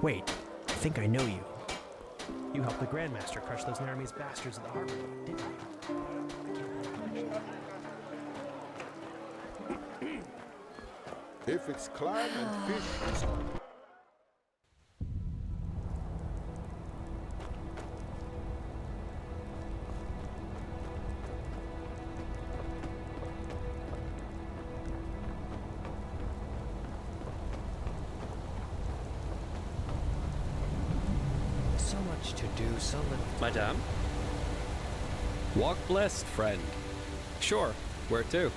Wait, I think I know you. You helped the Grandmaster crush those Naramese bastards at the harbor, didn't you? If it's clam and fish, it's... So much to do, so little. Madame? Walk blessed, friend. Sure, where to?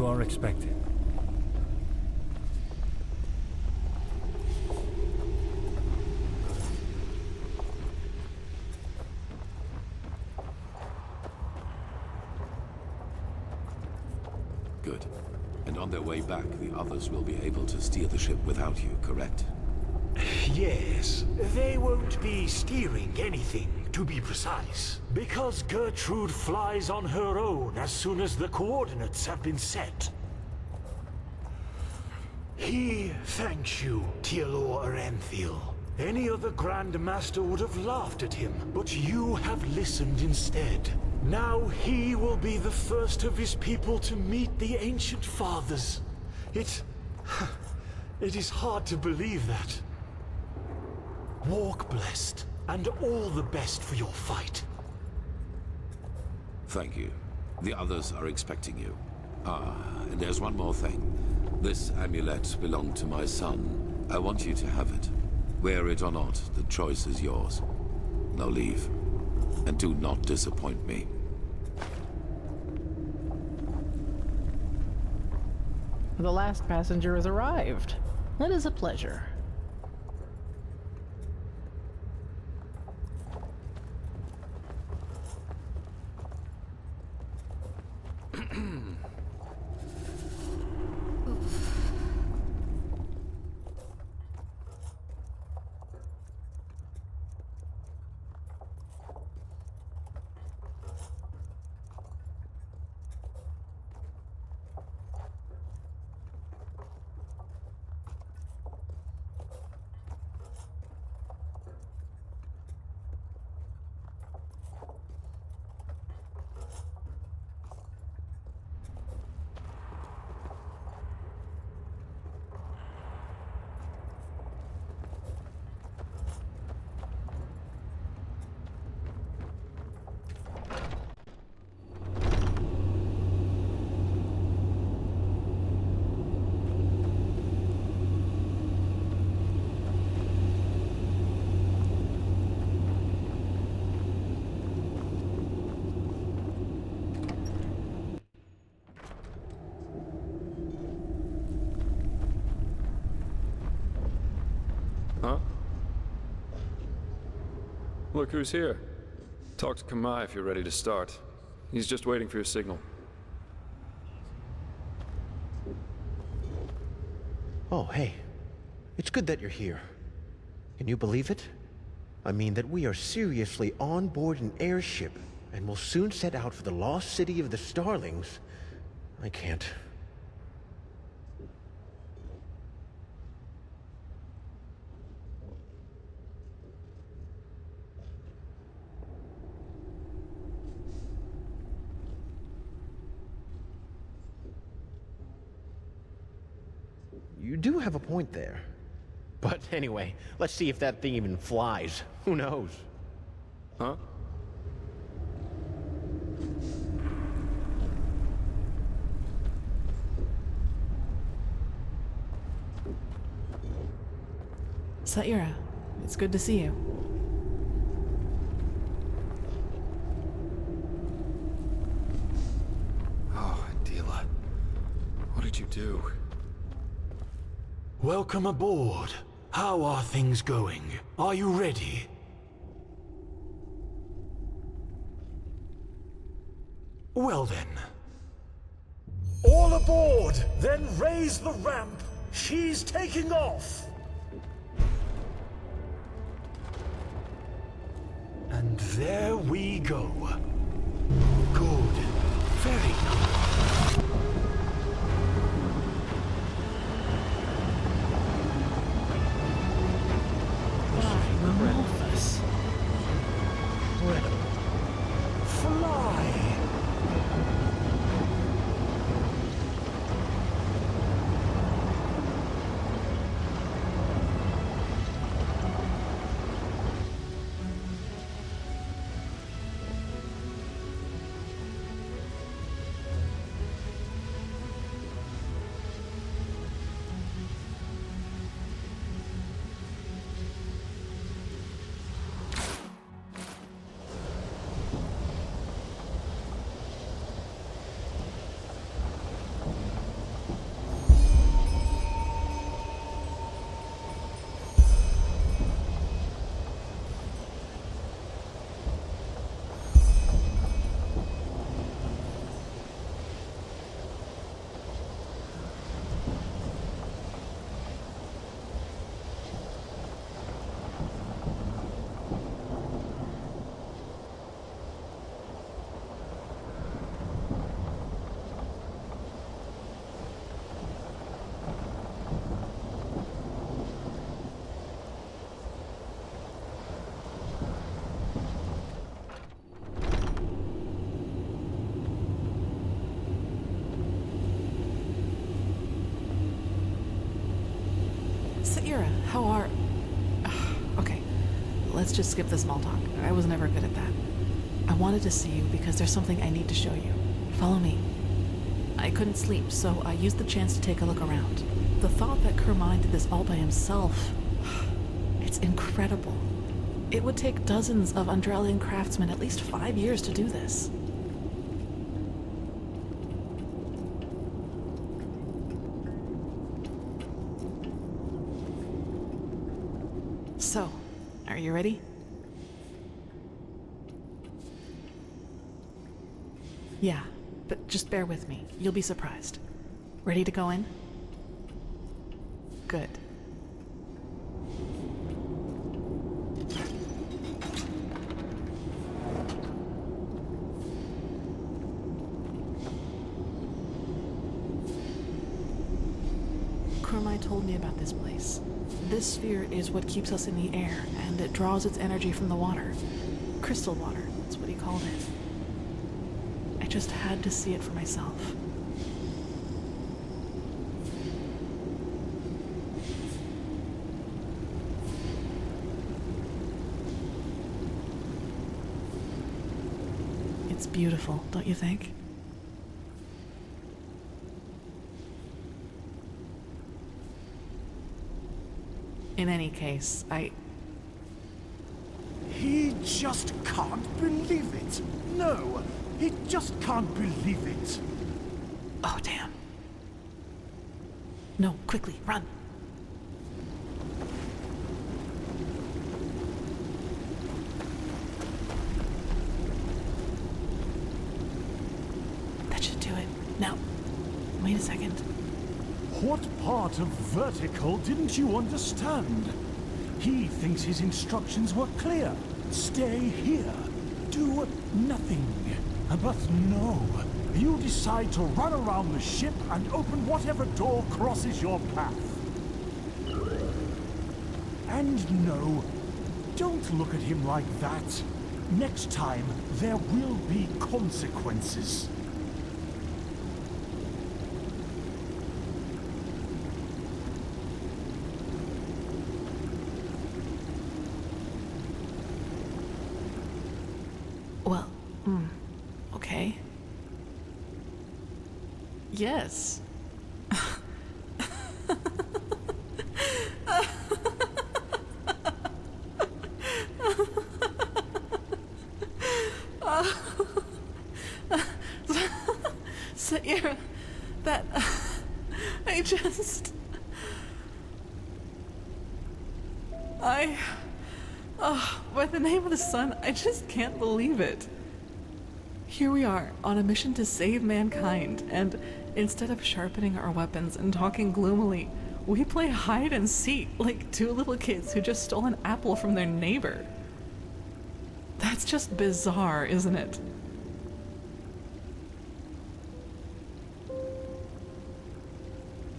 you are expected. Good. And on their way back, the others will be able to steer the ship without you, correct? Yes, they won't be steering anything, to be precise. Because Gertrude flies on her own as soon as the coordinates have been set. He thanks you, Tealor Aranthiel. Any other Grand Master would have laughed at him, but you have listened instead. Now he will be the first of his people to meet the Ancient Fathers. It is hard to believe that. Walk blessed, and all the best for your fight. Thank you. The others are expecting you. And there's one more thing. This amulet belonged to my son. I want you to have it. Wear it or not, the choice is yours. Now leave. And do not disappoint me. The last passenger has arrived. That is a pleasure. Huh? Look who's here. Talk to Kamai if you're ready to start. He's just waiting for your signal. Oh, hey. It's good that you're here. Can you believe it? I mean that we are seriously on board an airship and will soon set out for the lost city of the Starlings. I can't. You do have a point there. But anyway, let's see if that thing even flies. Who knows? Huh? Saira, it's good to see you. Oh, Adila. What did you do? Welcome aboard. How are things going? Are you ready? Well then. All aboard! Then raise the ramp! She's taking off! And there we go. Good. Very good. Marvelous. Incredible. Fly! how are... Okay, let's just skip the small talk. I was never good at that. I wanted to see you because there's something I need to show you. Follow me. I couldn't sleep, so I used the chance to take a look around. The thought that Chrisie did this all by himself... It's incredible. It would take dozens of Enderalian craftsmen at least 5 years to do this. So, are you ready? Yeah, but just bear with me. You'll be surprised. Ready to go in? Good. Chrisie told me about this place. This sphere is what keeps us in the air, and it draws its energy from the water. Crystal water, that's what he called it. I just had to see it for myself. It's beautiful, don't you think? In any case, He just can't believe it. No, he just can't believe it. Oh, damn. No, quickly, run. That should do it. Now, wait a second. What part of vertical didn't you understand? He thinks his instructions were clear. Stay here. Do nothing. But no. You decide to run around the ship and open whatever door crosses your path. And no, don't look at him like that. Next time, there will be consequences. Well, okay. Yes. Sayera, that... I just... by the name of the sun, I just can't believe it. Here we are, on a mission to save mankind, and instead of sharpening our weapons and talking gloomily, we play hide and seek like two little kids who just stole an apple from their neighbor. That's just bizarre, isn't it?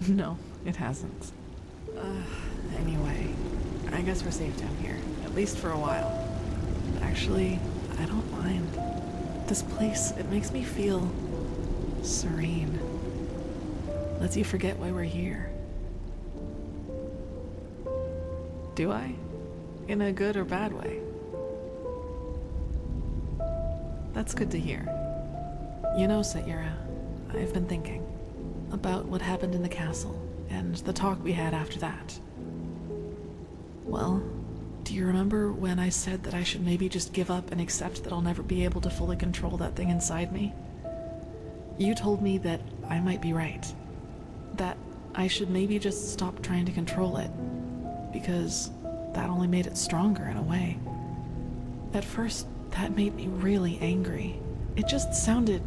No, it hasn't. Anyway, I guess we're safe down here, at least for a while. Actually, I don't mind. This place, it makes me feel serene. Lets you forget why we're here. Do I? In a good or bad way? That's good to hear. You know, Sayera, I've been thinking about what happened in the castle and the talk we had after that. Well, do you remember when I said that I should maybe just give up and accept that I'll never be able to fully control that thing inside me? You told me that I might be right. That I should maybe just stop trying to control it, because that only made it stronger in a way. At first, that made me really angry. It just sounded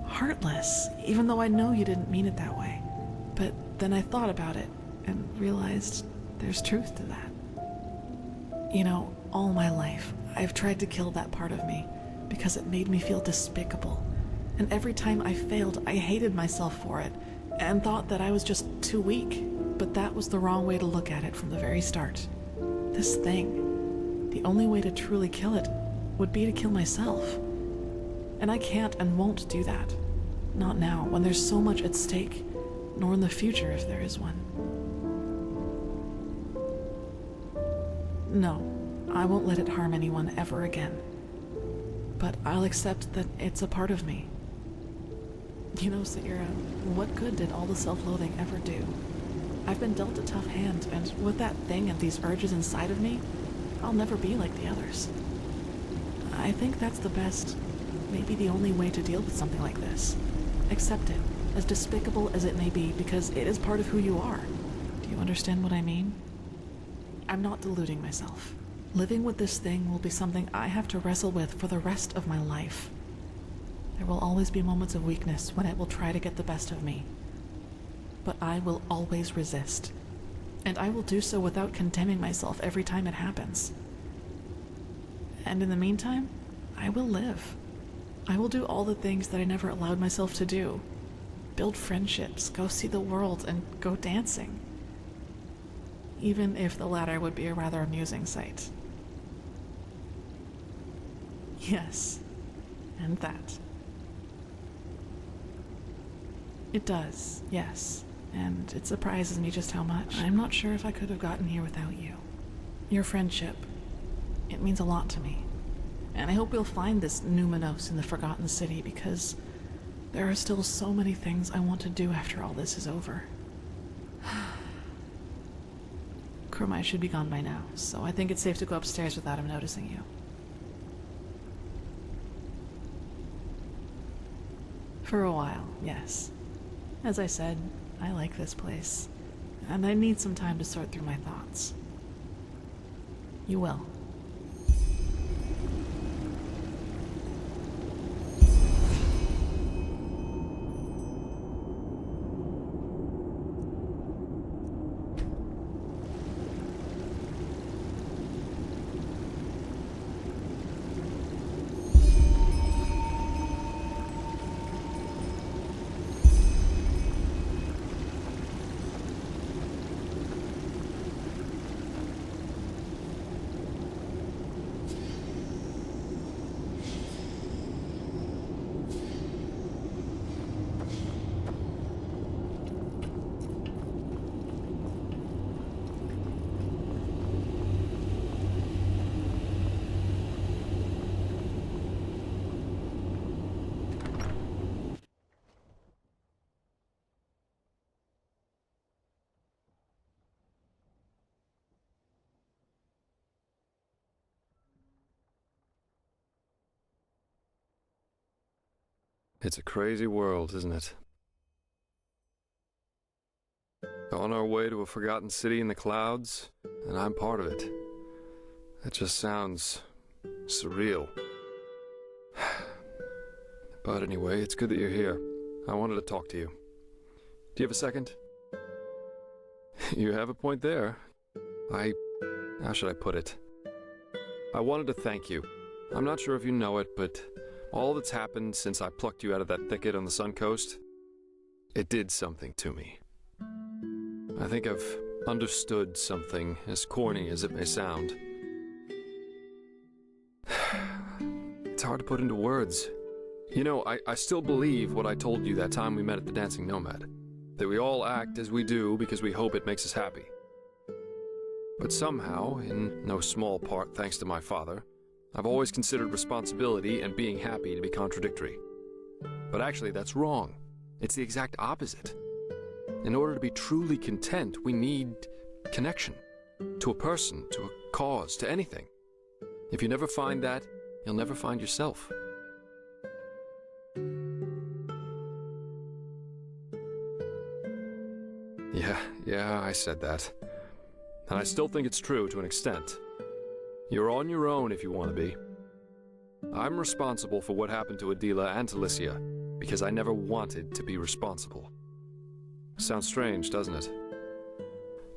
heartless, even though I know you didn't mean it that way. But then I thought about it and realized there's truth to that. You know, all my life, I've tried to kill that part of me because it made me feel despicable. And every time I failed, I hated myself for it and thought that I was just too weak. But that was the wrong way to look at it from the very start. This thing, the only way to truly kill it would be to kill myself. And I can't and won't do that. Not now, when there's so much at stake, nor in the future if there is one. No, I won't let it harm anyone ever again. But I'll accept that it's a part of me. You know, Saira, what good did all the self-loathing ever do? I've been dealt a tough hand, and with that thing and these urges inside of me, I'll never be like the others. I think that's the best, maybe the only way to deal with something like this. Accept it, as despicable as it may be, because it is part of who you are. Do you understand what I mean? I'm not deluding myself. Living with this thing will be something I have to wrestle with for the rest of my life. There will always be moments of weakness when it will try to get the best of me. But I will always resist. And I will do so without condemning myself every time it happens. And in the meantime, I will live. I will do all the things that I never allowed myself to do. Build friendships, go see the world, and go dancing. Even if the latter would be a rather amusing sight. Yes, and that. It does, yes, and it surprises me just how much. I'm not sure if I could have gotten here without you. Your friendship, it means a lot to me. And I hope we'll find this Numenos in the Forgotten City, because there are still so many things I want to do after all this is over. Kurmai should be gone by now, so I think it's safe to go upstairs without him noticing you. For a while, yes. As I said, I like this place, and I need some time to sort through my thoughts. You will. It's a crazy world, isn't it? On our way to a forgotten city in the clouds, and I'm part of it. That just sounds surreal. But anyway, it's good that you're here. I wanted to talk to you. Do you have a second? You have a point there. How should I put it? I wanted to thank you. I'm not sure if you know it, but all that's happened since I plucked you out of that thicket on the Sun Coast, it did something to me. I think I've understood something, as corny as it may sound. It's hard to put into words. You know, I still believe what I told you that time we met at the Dancing Nomad. That we all act as we do because we hope it makes us happy. But somehow, in no small part thanks to my father, I've always considered responsibility and being happy to be contradictory. But actually, that's wrong. It's the exact opposite. In order to be truly content, we need connection. To a person, to a cause, to anything. If you never find that, you'll never find yourself. Yeah, I said that. And I still think it's true to an extent. You're on your own if you want to be. I'm responsible for what happened to Adila and to Licia, because I never wanted to be responsible. Sounds strange, doesn't it?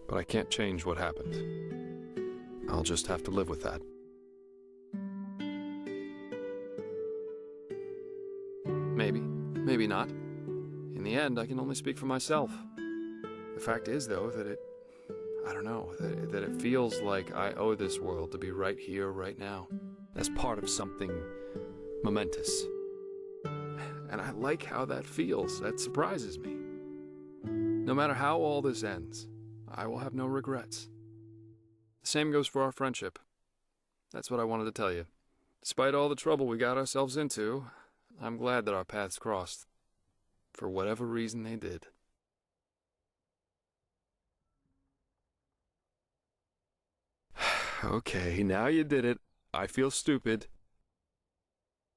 But I can't change what happened. I'll just have to live with that. Maybe not. In the end, I can only speak for myself. The fact is, though, that that it feels like I owe this world to be right here, right now, as part of something momentous. And I like how that feels. That surprises me. No matter how all this ends, I will have no regrets. The same goes for our friendship. That's what I wanted to tell you. Despite all the trouble we got ourselves into, I'm glad that our paths crossed. For whatever reason they did. Okay, now you did it. I feel stupid.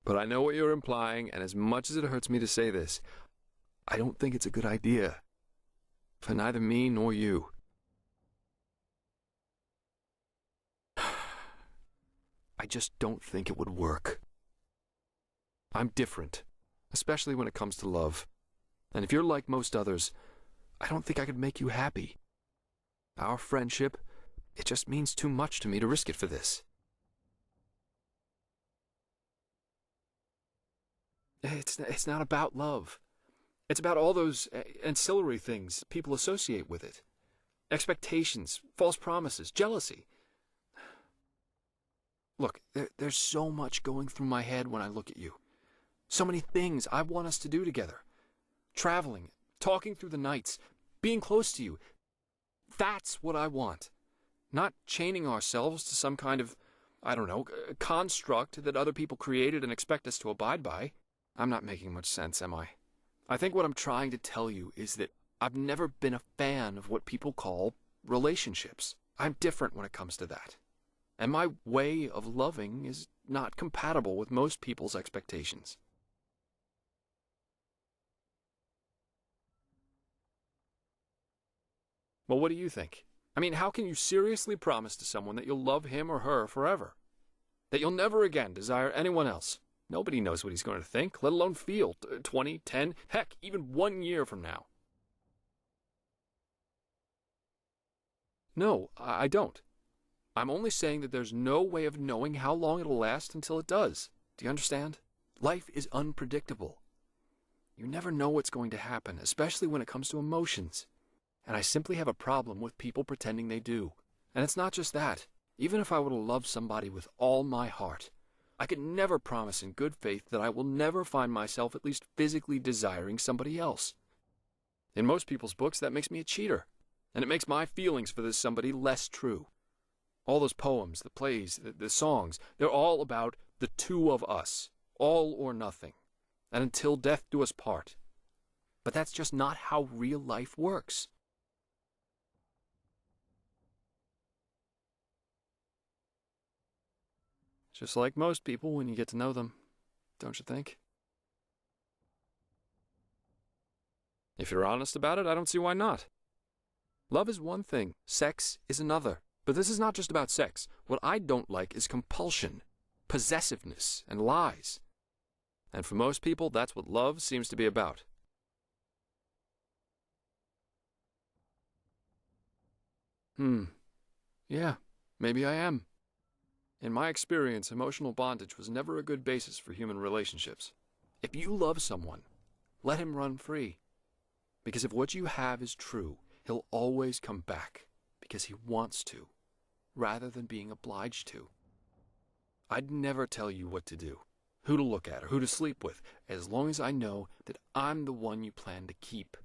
But I know what you're implying, and as much as it hurts me to say this, I don't think it's a good idea. For neither me nor you. I just don't think it would work. I'm different, especially when it comes to love. And if you're like most others, I don't think I could make you happy. Our friendship, it just means too much to me to risk it for this. It's not about love. It's about all those ancillary things people associate with it. Expectations, false promises, jealousy. Look, there's so much going through my head when I look at you. So many things I want us to do together. Traveling, talking through the nights, being close to you. That's what I want. Not chaining ourselves to some kind of, I don't know, construct that other people created and expect us to abide by. I'm not making much sense, am I? I think what I'm trying to tell you is that I've never been a fan of what people call relationships. I'm different when it comes to that. And my way of loving is not compatible with most people's expectations. Well, what do you think? I mean, how can you seriously promise to someone that you'll love him or her forever? That you'll never again desire anyone else? Nobody knows what he's going to think, let alone feel 20, 10, heck, even 1 year from now. No, I don't. I'm only saying that there's no way of knowing how long it'll last until it does. Do you understand? Life is unpredictable. You never know what's going to happen, especially when it comes to emotions. And I simply have a problem with people pretending they do. And it's not just that. Even if I were to love somebody with all my heart, I could never promise in good faith that I will never find myself at least physically desiring somebody else. In most people's books, that makes me a cheater. And it makes my feelings for this somebody less true. All those poems, the plays, the songs, they're all about the two of us, all or nothing, and until death do us part. But that's just not how real life works. Just like most people when you get to know them, don't you think? If you're honest about it, I don't see why not. Love is one thing, sex is another. But this is not just about sex. What I don't like is compulsion, possessiveness, and lies. And for most people, that's what love seems to be about. Yeah, maybe I am. In my experience, emotional bondage was never a good basis for human relationships. If you love someone, let him run free. Because if what you have is true, he'll always come back. Because he wants to, rather than being obliged to. I'd never tell you what to do, who to look at, or who to sleep with, as long as I know that I'm the one you plan to keep.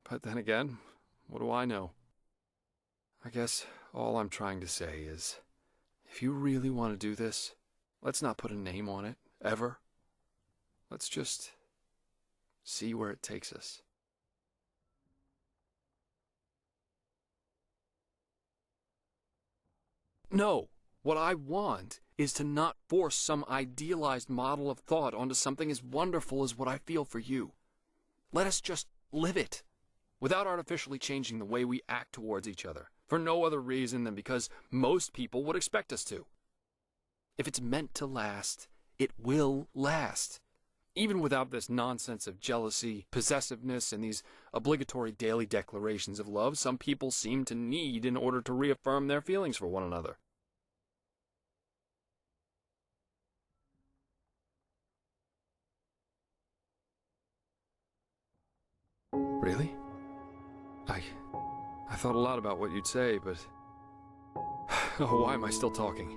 But then again, what do I know? I guess all I'm trying to say is, if you really want to do this, let's not put a name on it, ever. Let's just see where it takes us. No, what I want is to not force some idealized model of thought onto something as wonderful as what I feel for you. Let us just live it, without artificially changing the way we act towards each other, for no other reason than because most people would expect us to. If it's meant to last, it will last. Even without this nonsense of jealousy, possessiveness, and these obligatory daily declarations of love some people seem to need in order to reaffirm their feelings for one another. Really? I thought a lot about what you'd say, but... Oh, why am I still talking?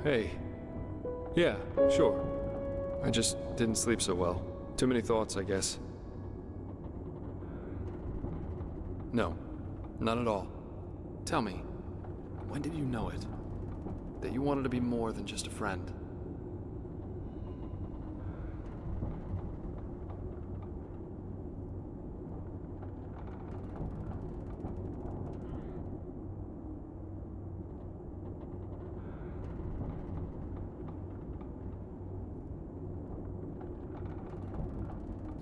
Hey. Yeah, sure. I just didn't sleep so well. Too many thoughts, I guess. No, not at all. Tell me, when did you know it? That you wanted to be more than just a friend?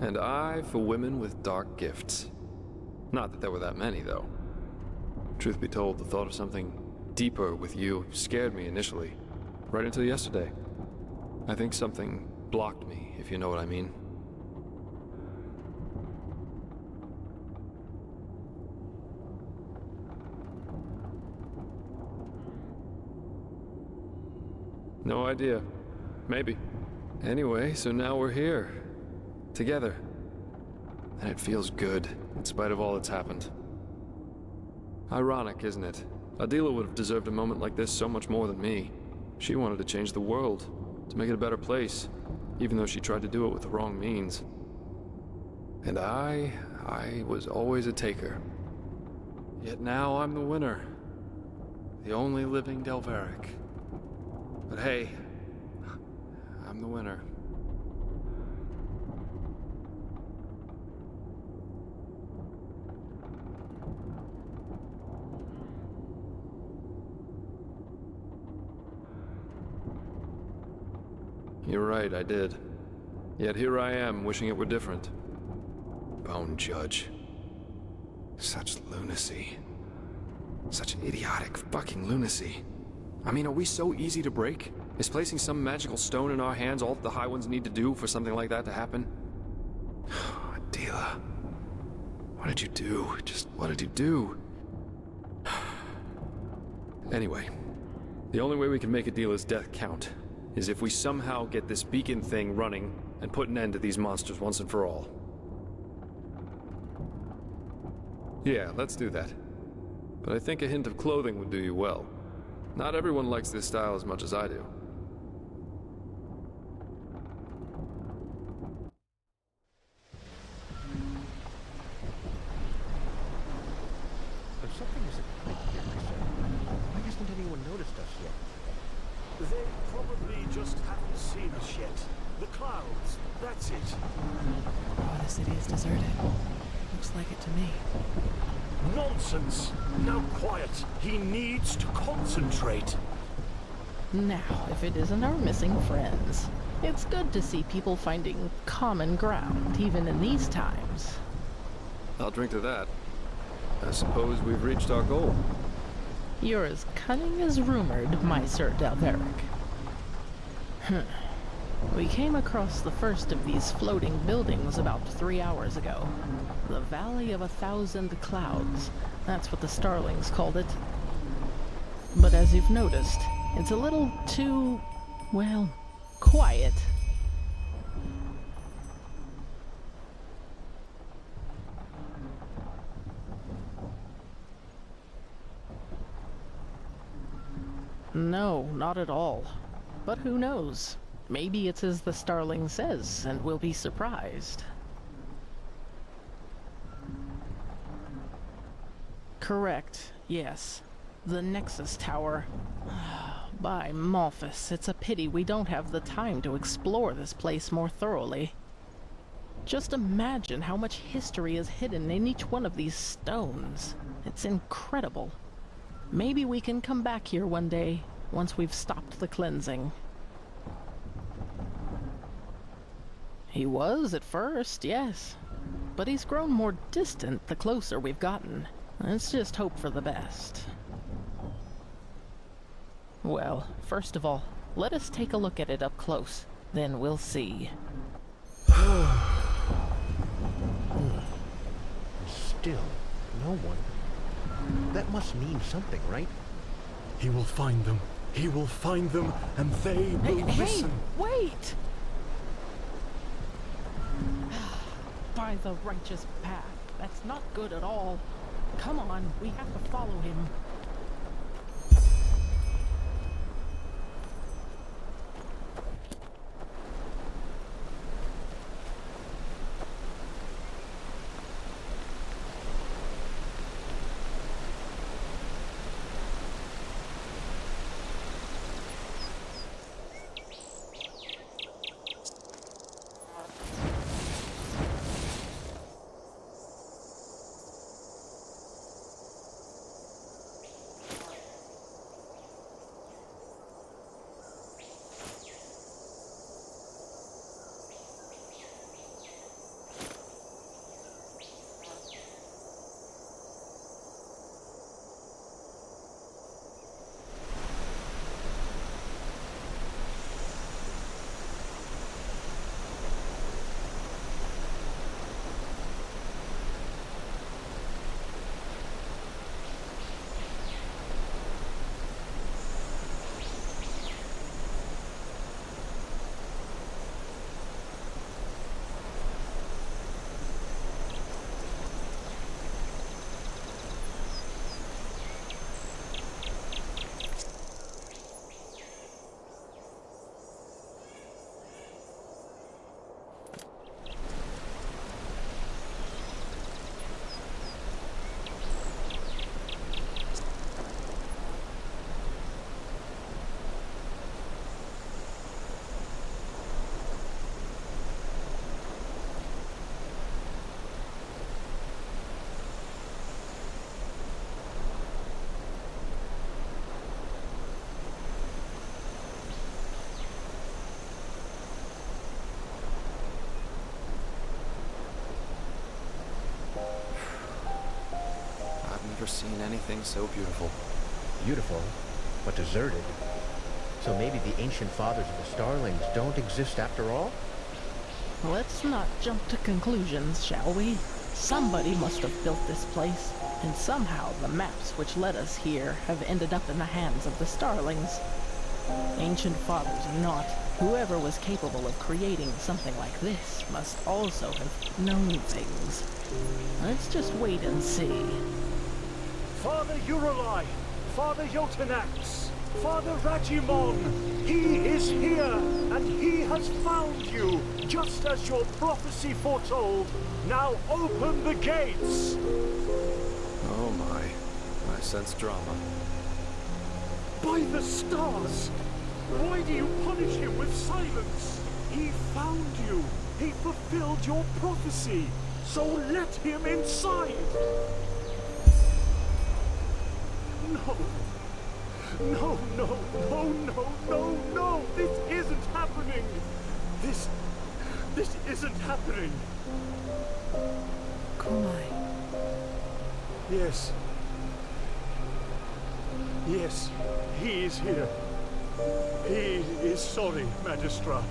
And I for women with dark gifts. Not that there were that many, though. Truth be told, the thought of something deeper with you scared me initially. Right until yesterday. I think something blocked me, if you know what I mean. No idea. Maybe. Anyway, so now we're here. Together. And it feels good, in spite of all that's happened. Ironic, isn't it? Adela would have deserved a moment like this so much more than me. She wanted to change the world, to make it a better place, even though she tried to do it with the wrong means. And I was always a taker. Yet now I'm the winner. The only living Dal'Varek. But hey, I'm the winner. You're right, I did. Yet here I am, wishing it were different. Bone Judge. Such lunacy. Such idiotic fucking lunacy. I mean, are we so easy to break? Is placing some magical stone in our hands all that the High Ones need to do for something like that to happen? Adela. What did you do? Just what did you do? Anyway, the only way we can make Adela's death count is if we somehow get this beacon thing running and put an end to these monsters once and for all. Yeah, let's do that. But I think a hint of clothing would do you well. Not everyone likes this style as much as I do. But something isn't right here, Chrisie. Why hasn't anyone noticed us yet? They probably just haven't seen us yet. The clouds, that's it. Oh, the city is deserted. Looks like it to me. Nonsense! Now quiet. He needs to concentrate. Now, if it isn't our missing friends. It's good to see people finding common ground, even in these times. I'll drink to that. I suppose we've reached our goal. You're as cunning as rumored, my Sir Dal'Varek. We came across the first of these floating buildings about 3 hours ago. The Valley of 1,000 Clouds. That's what the Starlings called it. But as you've noticed, it's a little too, well, quiet. No, not at all. But who knows? Maybe it's as the Starling says, and we'll be surprised. Correct, yes. The Nexus Tower. By Malphus, it's a pity we don't have the time to explore this place more thoroughly. Just imagine how much history is hidden in each one of these stones. It's incredible. Maybe we can come back here one day, once we've stopped the cleansing. He was at first, yes. But he's grown more distant the closer we've gotten. Let's just hope for the best. Well, first of all, let us take a look at it up close. Then we'll see. Still, no one. That must mean something, right? He will find them. He will find them, and they will listen. Hey, wait! By the righteous path. That's not good at all. Come on, we have to follow him. never seen anything so beautiful. Beautiful, but deserted. So maybe the ancient fathers of the Starlings don't exist after all? Let's not jump to conclusions, shall we? Somebody must have built this place, and somehow the maps which led us here have ended up in the hands of the Starlings. Ancient fathers or not, whoever was capable of creating something like this must also have known things. Let's just wait and see. Father Uralai, Father Jotanax, Father Rajimon, he is here, and he has found you, just as your prophecy foretold. Now open the gates! Oh my. I sense drama. By the stars! Why do you punish him with silence? He found you. He fulfilled your prophecy. So let him inside. No. No, no, no, no, no, no! This isn't happening! This isn't happening! Kumai. Yes. Yes, he is here. He is sorry, Magistra.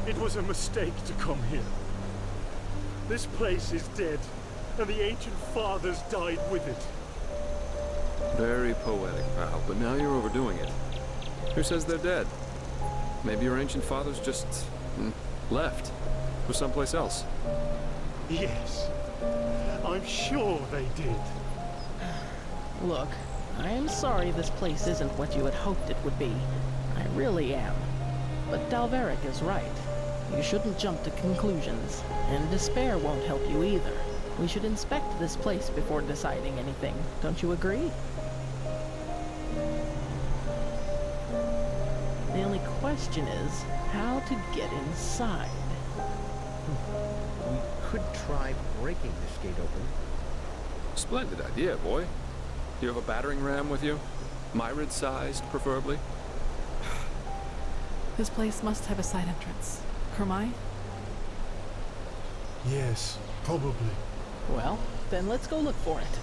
It was a mistake to come here. This place is dead, and the ancient fathers died with it. Very poetic, pal, but now you're overdoing it. Who says they're dead? Maybe your ancient fathers just left for someplace else. Yes, I'm sure they did. Look, I am sorry this place isn't what you had hoped it would be. I really am. But Dal'Varek is right. You shouldn't jump to conclusions, and despair won't help you either. We should inspect this place before deciding anything. Don't you agree? The only question is how to get inside. We could try breaking this gate open. Splendid idea, boy. Do you have a battering ram with you? Myrid-sized, preferably? This place must have a side entrance. Kurmai? Yes, probably. Well, then let's go look for it.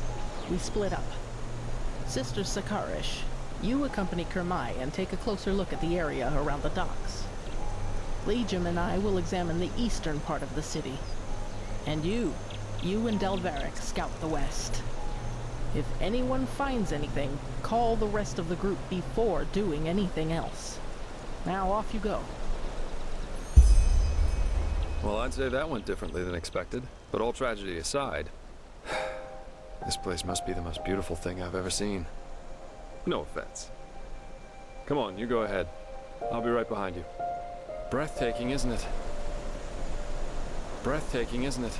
We split up. Sister Sakarish, you accompany Kurmai and take a closer look at the area around the docks. Legium and I will examine the eastern part of the city. And you and Dal'Varek scout the west. If anyone finds anything, call the rest of the group before doing anything else. Now off you go. Well, I'd say that went differently than expected. But all tragedy aside, this place must be the most beautiful thing I've ever seen. No offense. Come on, you go ahead. I'll be right behind you. Breathtaking, isn't it? Breathtaking, isn't it?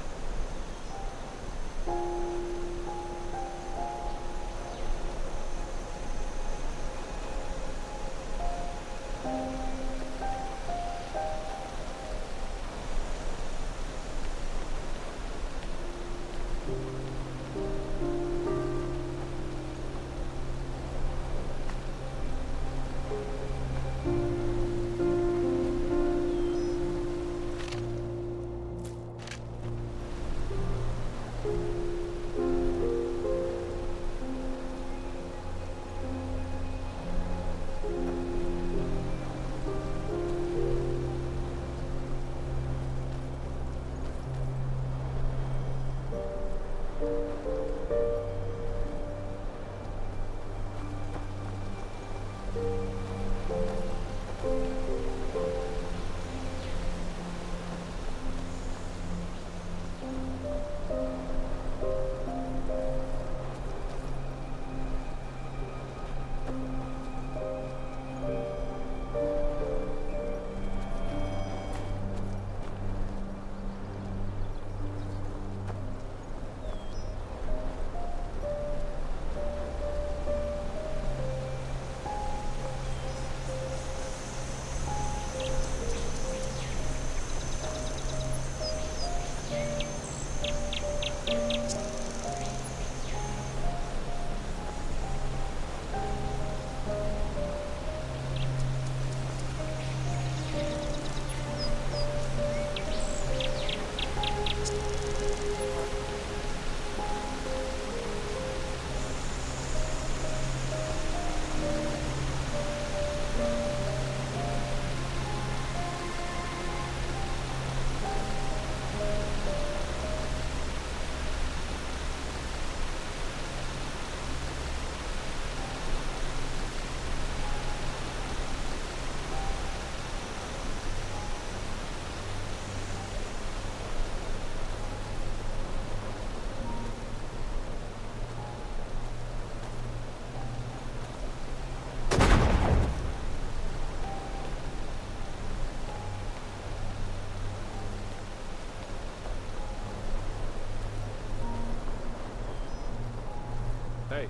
Hey,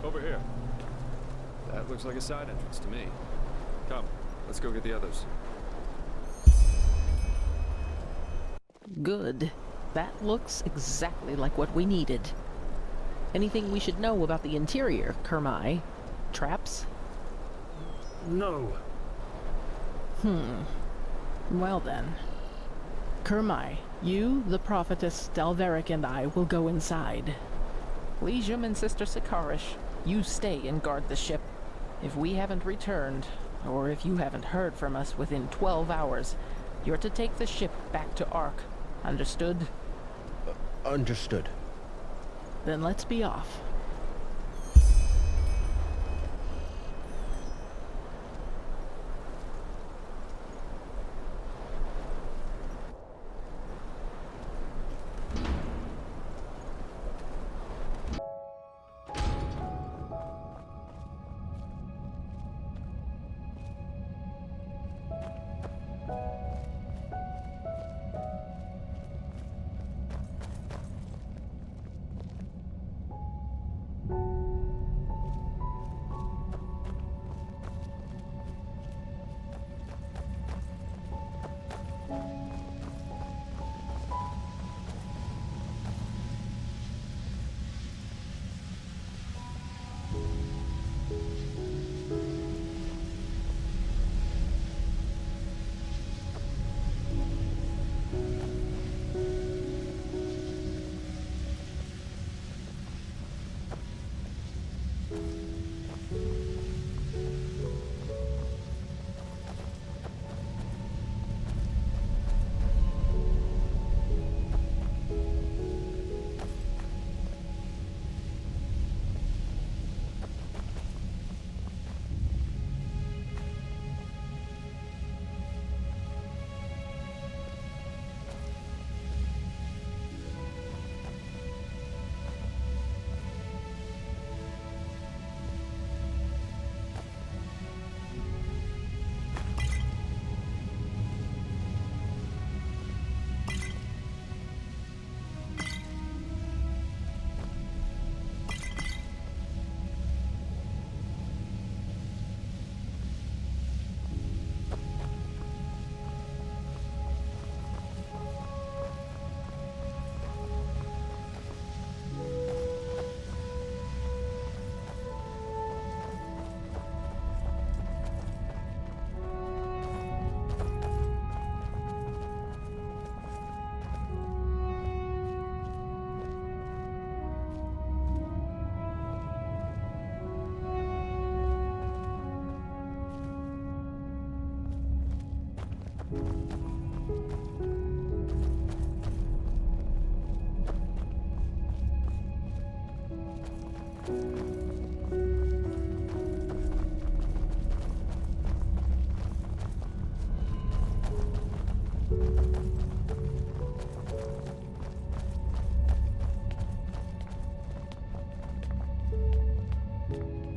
over here. That looks like a side entrance to me. Come, let's go get the others. Good. That looks exactly like what we needed. Anything we should know about the interior, Kermai? Traps? No. Well then. Kermai, you, the prophetess Dal'Varek, and I will go inside. Legium and Sister Sikarish, you stay and guard the ship. If we haven't returned, or if you haven't heard from us within 12 hours, you're to take the ship back to Ark. Understood? Understood. Then let's be off.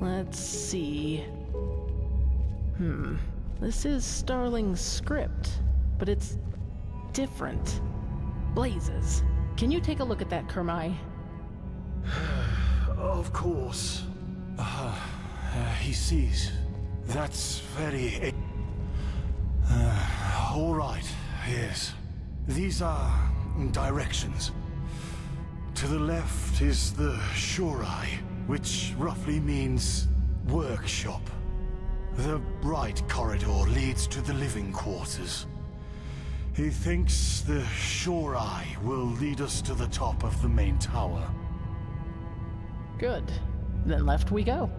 Let's see. This is Starling's script, but it's different. Blazes. Can you take a look at that, Kermai? Of course. He sees. That's very... all right, yes. These are directions. To the left is the SureAI, which roughly means workshop. The right corridor leads to the living quarters. He thinks the SureAI will lead us to the top of the main tower. Good. Then left we go.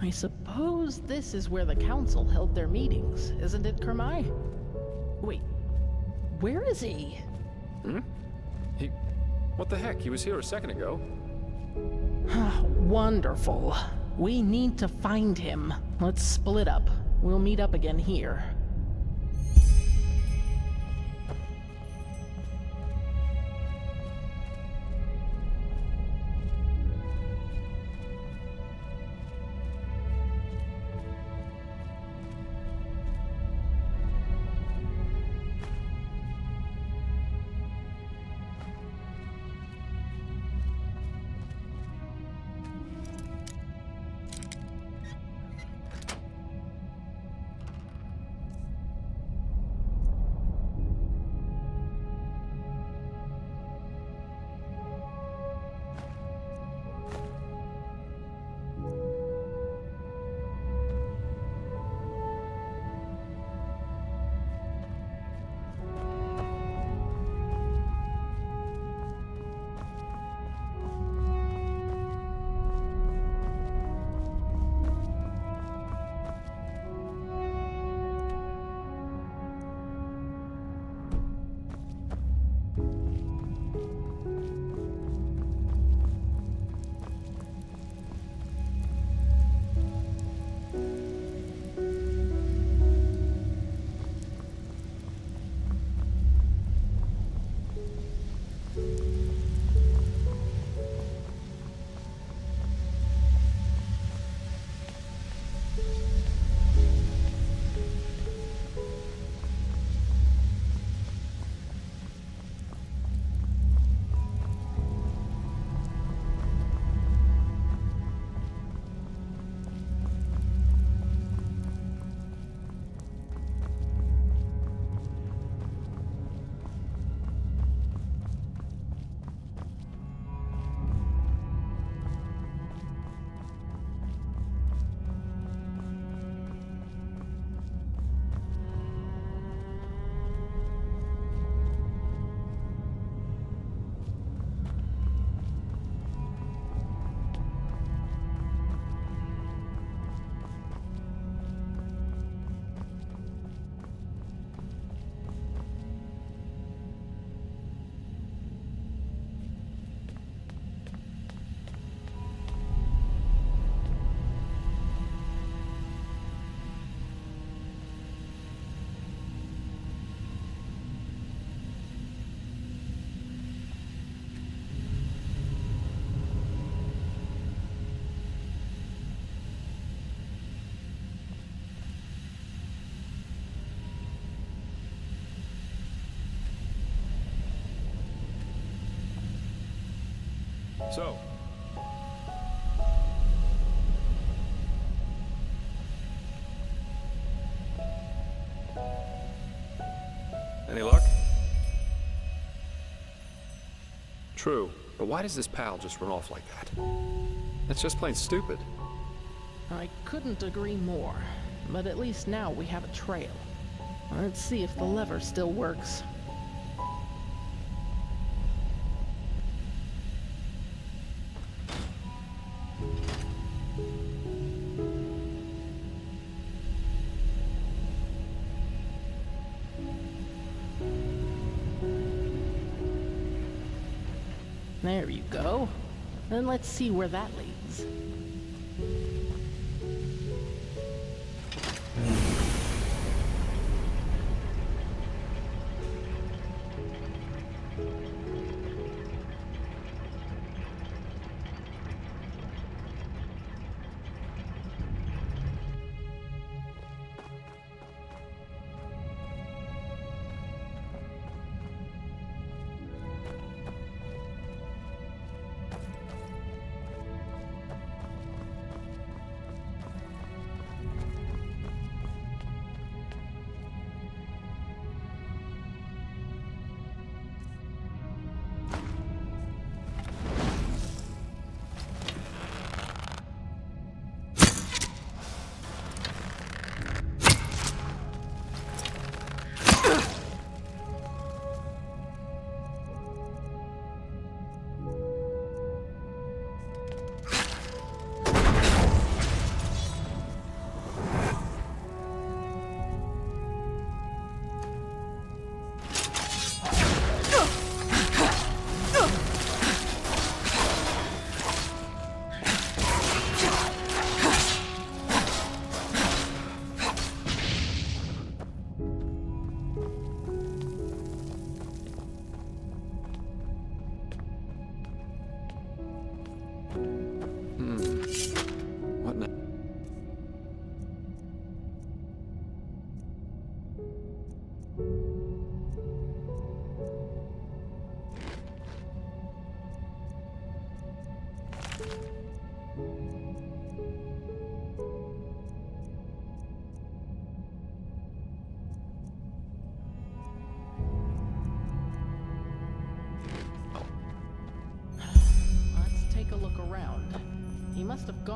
I suppose this is where the council held their meetings, isn't it, Kermai? Wait, where is he? What the heck? He was here a second ago. Wonderful. We need to find him. Let's split up. We'll meet up again here. So, any luck? True, but why does this pal just run off like that? That's just plain stupid. I couldn't agree more, but at least now we have a trail. Let's see if the lever still works. There you go. And let's see where that leads.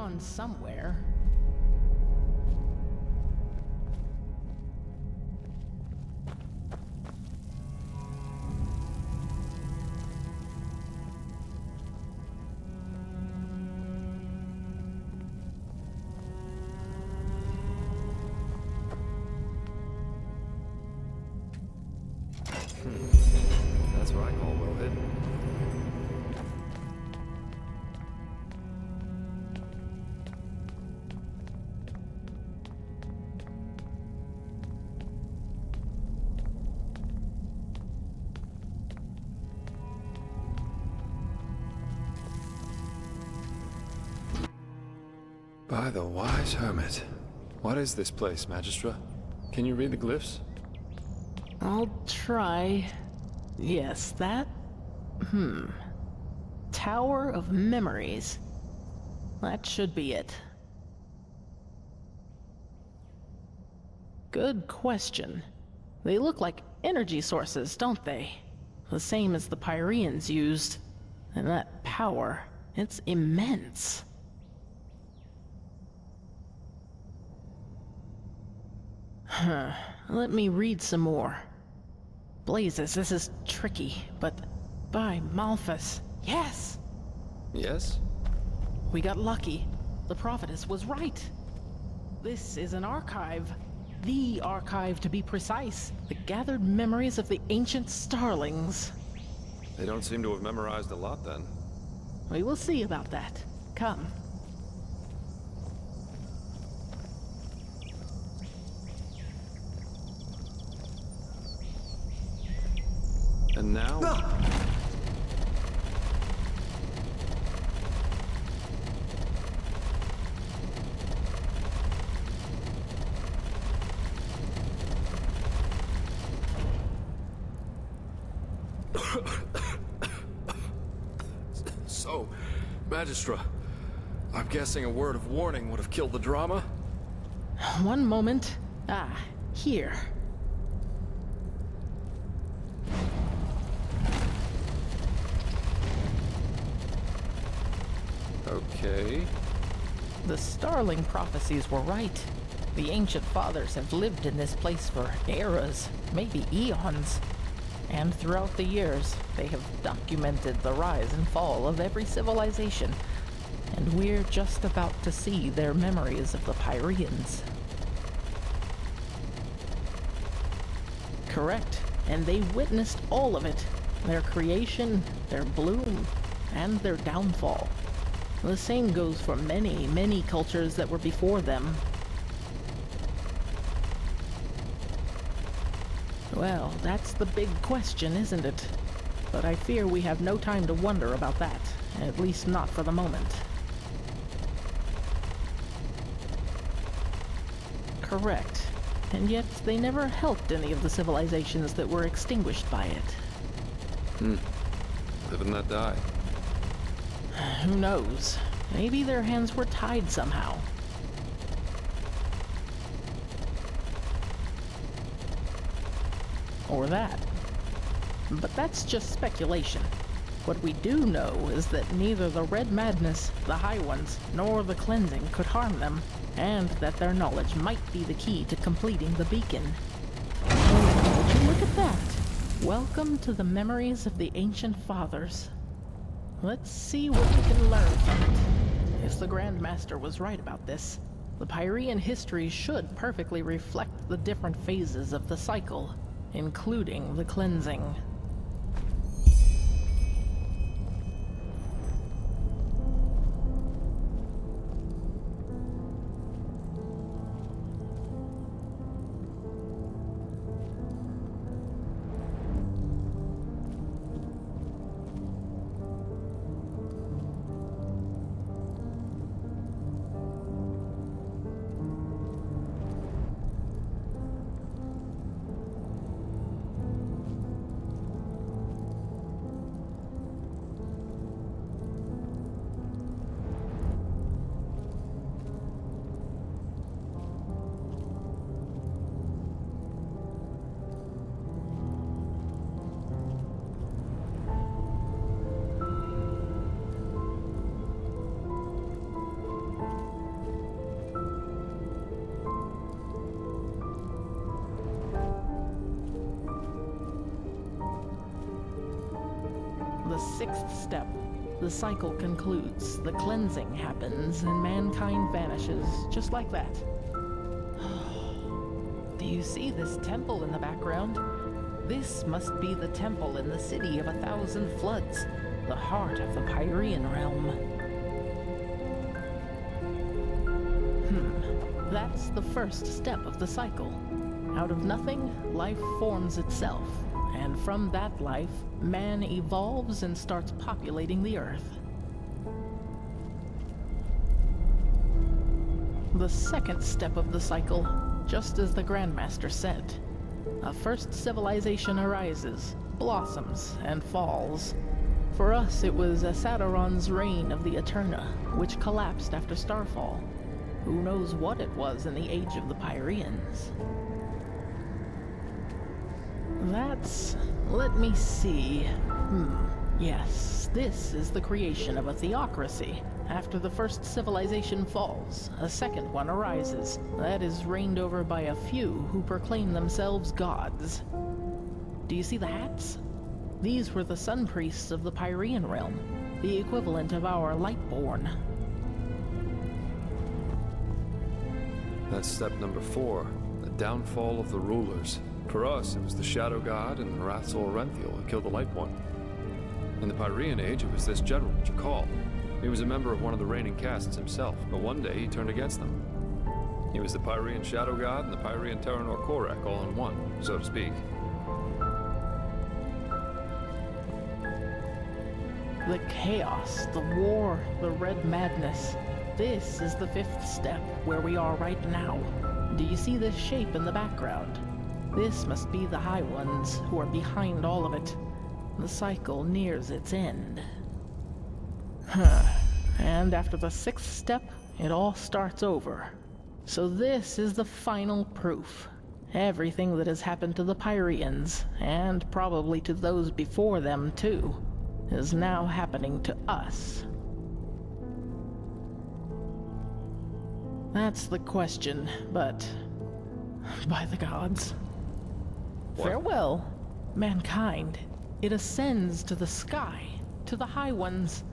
gone somewhere. That's what I call well hidden. By the wise hermit. What is this place, Magistra? Can you read the glyphs? I'll try. Yes, that... Tower of Memories. That should be it. Good question. They look like energy sources, don't they? The same as the Pyreans used. And that power, it's immense. Let me read some more. Blazes, this is tricky, but by Malphas, yes! Yes? We got lucky. The prophetess was right. This is an archive. The archive, to be precise. The gathered memories of the ancient starlings. They don't seem to have memorized a lot then. We will see about that. Come. And now... So, Magistra, I'm guessing a word of warning would have killed the drama? One moment. Here. Okay. The Starling prophecies were right. The ancient fathers have lived in this place for eras, maybe eons. And throughout the years, they have documented the rise and fall of every civilization. And we're just about to see their memories of the Pyreans. Correct. And they witnessed all of it. Their creation, their bloom, and their downfall. The same goes for many, many cultures that were before them. Well, that's the big question, isn't it? But I fear we have no time to wonder about that, at least not for the moment. Correct. And yet, they never helped any of the civilizations that were extinguished by it. Live and let die. Who knows? Maybe their hands were tied somehow. Or that. But that's just speculation. What we do know is that neither the Red Madness, the High Ones, nor the Cleansing could harm them, and that their knowledge might be the key to completing the beacon. Oh, would you look at that? Welcome to the memories of the ancient fathers. Let's see what we can learn from it. If the Grand Master was right about this, the Pyrean history should perfectly reflect the different phases of the cycle, including the cleansing. the sixth step, the cycle concludes, the cleansing happens, and mankind vanishes, just like that. Do you see this temple in the background? This must be the temple in the city of 1,000 floods, the heart of the Pyrean realm. That's the first step of the cycle. Out of nothing, life forms itself, and from that life, man evolves and starts populating the earth. The second step of the cycle, just as the Grandmaster said. A first civilization arises, blossoms, and falls. For us, it was Asadaron's reign of the Eterna, which collapsed after Starfall. Who knows what it was in the age of the Pyreans? Let me see. Yes, this is the creation of a theocracy. After the first civilization falls, a second one arises. That is reigned over by a few who proclaim themselves gods. Do you see the hats? These were the sun priests of the Pyrean realm, the equivalent of our Lightborn. That's step number 4, the downfall of the rulers. For us, it was the Shadow God and Rathzor Renthiel who killed the Lightborn. In the Pyrean age, it was this general, Jakal. He was a member of one of the reigning castes himself, but one day he turned against them. He was the Pyrean Shadow God and the Pyrean Terranor Korek all in one, so to speak. The chaos, the war, the red madness. This is the fifth step, where we are right now. Do you see this shape in the background? This must be the High Ones, who are behind all of it. The cycle nears its end. And after the sixth step, it all starts over. So this is the final proof. Everything that has happened to the Pyreans, and probably to those before them too, is now happening to us. That's the question, but by the gods. What? Farewell, mankind. It ascends to the sky, to the High Ones.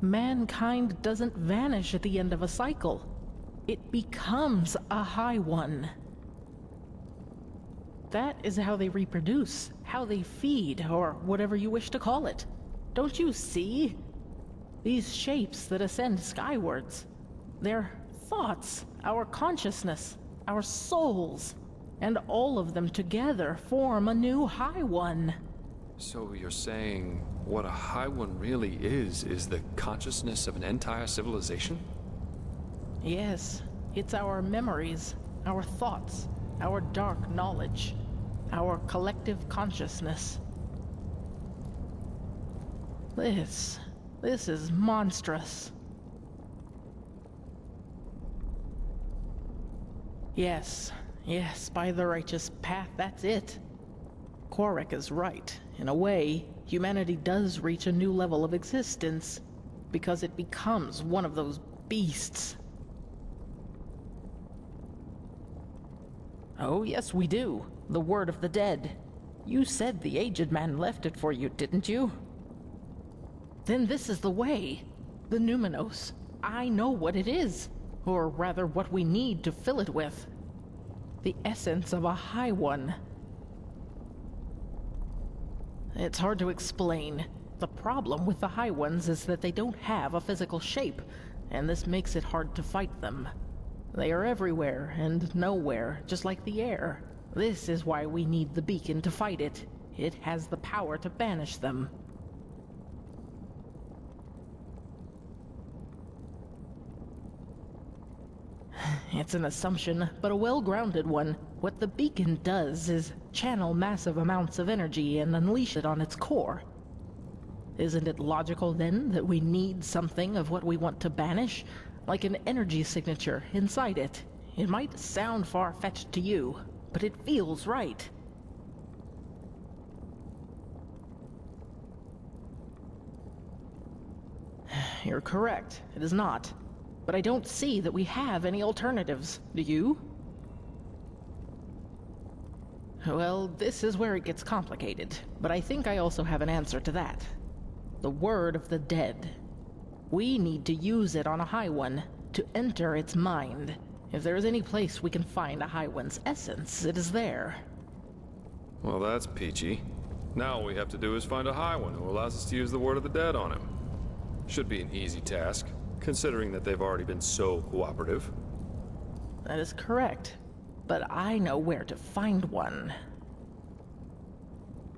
Mankind doesn't vanish at the end of a cycle. It becomes a High One. That is how they reproduce, how they feed, or whatever you wish to call it. Don't you see? These shapes that ascend skywards, they're thoughts, our consciousness, our souls, and all of them together form a new High One. So you're saying what a High One really is the consciousness of an entire civilization? Yes, it's our memories, our thoughts, our dark knowledge, our collective consciousness. This is monstrous. Yes, by the righteous path, that's it. Korek is right. In a way, humanity does reach a new level of existence, because it becomes one of those beasts. Oh, yes, we do. The word of the dead. You said the aged man left it for you, didn't you? Then this is the way. The Numenos. I know what it is. Or rather, what we need to fill it with. The essence of a High One. It's hard to explain. The problem with the High Ones is that they don't have a physical shape, and this makes it hard to fight them. They are everywhere and nowhere, just like the air. This is why we need the beacon to fight it. It has the power to banish them. It's an assumption, but a well-grounded one. What the beacon does is channel massive amounts of energy and unleash it on its core. Isn't it logical, then, that we need something of what we want to banish? Like an energy signature inside it. It might sound far-fetched to you, but it feels right. You're correct. It is not. But I don't see that we have any alternatives. Do you? Well, this is where it gets complicated, but I think I also have an answer to that. The word of the dead. We need to use it on a High One, to enter its mind. If there is any place we can find a High One's essence, it is there. Well, that's peachy. Now all we have to do is find a High One who allows us to use the word of the dead on him. Should be an easy task, considering that they've already been so cooperative. That is correct, but I know where to find one.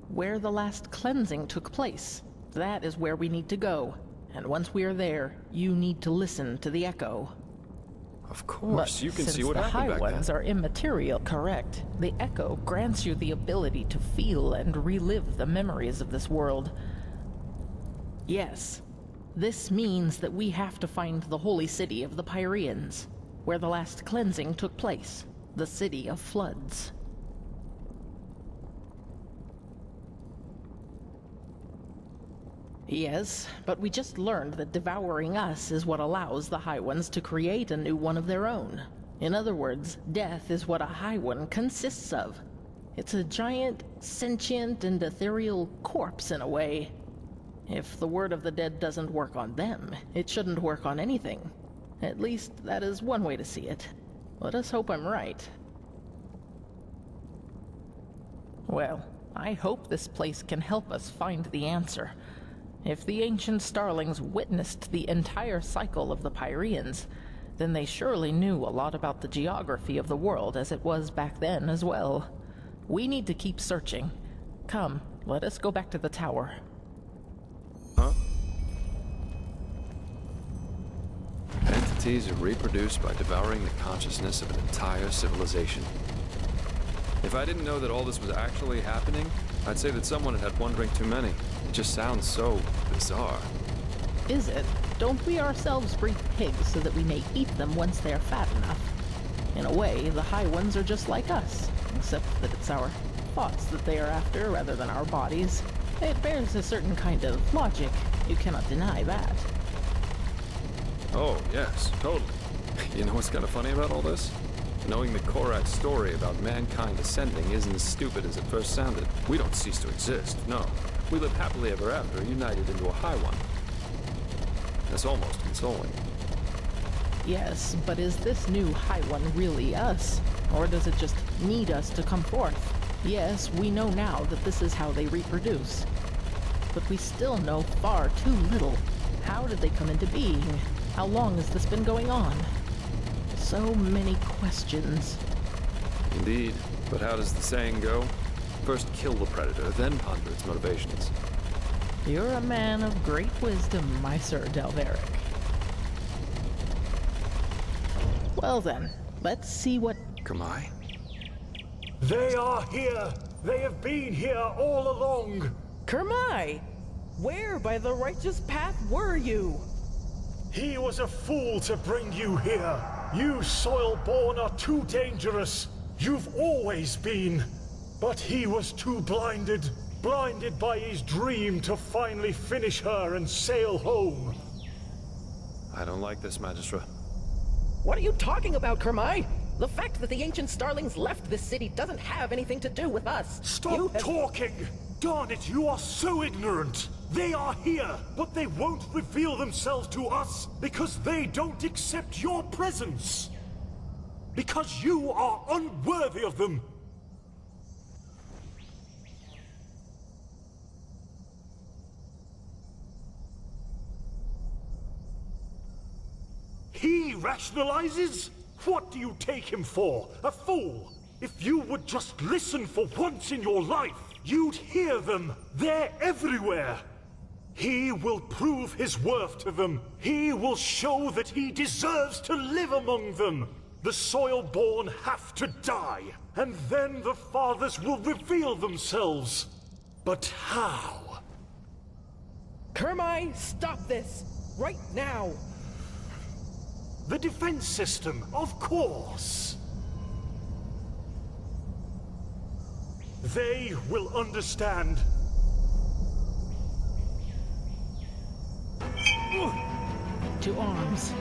Where the last cleansing took place. That is where we need to go. And once we are there, you need to listen to the echo. Of course, But you can see since what the happened High back Ones then. are immaterial, correct? The echo grants you the ability to feel and relive the memories of this world. Yes, this means that we have to find the holy city of the Pyreans, where the last cleansing took place, the city of floods. Yes, but we just learned that devouring us is what allows the High Ones to create a new one of their own. In other words, death is what a High One consists of. It's a giant, sentient, and ethereal corpse in a way. If the word of the dead doesn't work on them, it shouldn't work on anything. At least, that is one way to see it. Let us hope I'm right. Well, I hope this place can help us find the answer. If the ancient starlings witnessed the entire cycle of the Pyreans, then they surely knew a lot about the geography of the world as it was back then as well. We need to keep searching. Come, let us go back to the tower. Huh? Entities are reproduced by devouring the consciousness of an entire civilization. If I didn't know that all this was actually happening, I'd say that someone had had one drink too many. It just sounds so bizarre. Is it? Don't we ourselves breed pigs so that we may eat them once they are fat enough? In a way, the High Ones are just like us, except that it's our thoughts that they are after rather than our bodies. It bears a certain kind of logic. You cannot deny that. Oh, yes, totally. You know what's kind of funny about all this? Knowing the Korak's story about mankind ascending isn't as stupid as it first sounded. We don't cease to exist, no. We live happily ever after, united into a High One. That's almost consoling. Yes, but is this new High One really us? Or does it just need us to come forth? Yes, we know now that this is how they reproduce. But we still know far too little. How did they come into being? How long has this been going on? So many questions. Indeed. But how does the saying go? First kill the predator, then ponder its motivations. You're a man of great wisdom, my Sir Dal'Varek. Well then, let's see what... Kamai? They are here! They have been here all along! Kermai! Where by the righteous path were you? He was a fool to bring you here. You soil-born are too dangerous. You've always been. But he was too blinded. Blinded by his dream to finally finish her and sail home. I don't like this, Magistra. What are you talking about, Kermai? The fact that the ancient starlings left this city doesn't have anything to do with us. Stop talking! Darn it, you are so ignorant! They are here, but they won't reveal themselves to us because they don't accept your presence. Because you are unworthy of them. He rationalizes? What do you take him for? A fool? If you would just listen for once in your life, you'd hear them. They're everywhere. He will prove his worth to them. He will show that he deserves to live among them. The soil-born have to die, and then the fathers will reveal themselves. But how? Kermai, stop this! Right now! The defense system, of course. They will understand. To arms.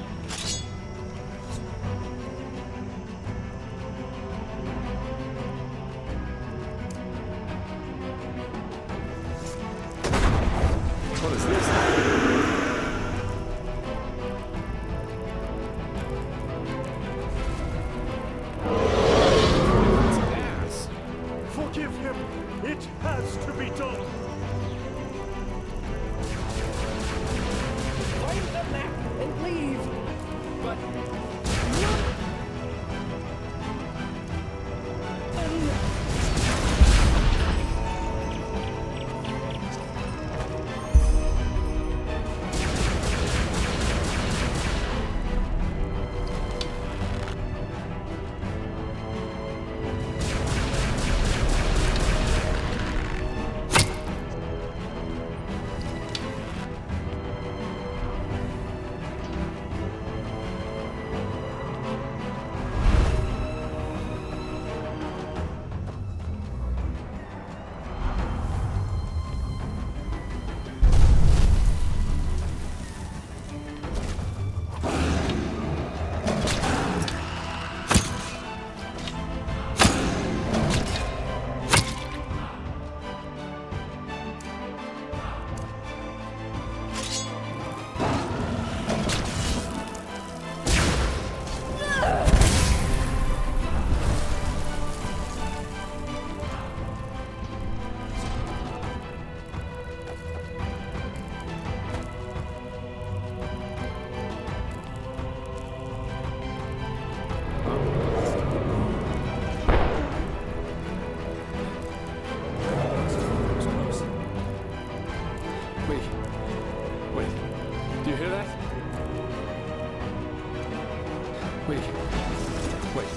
Wait,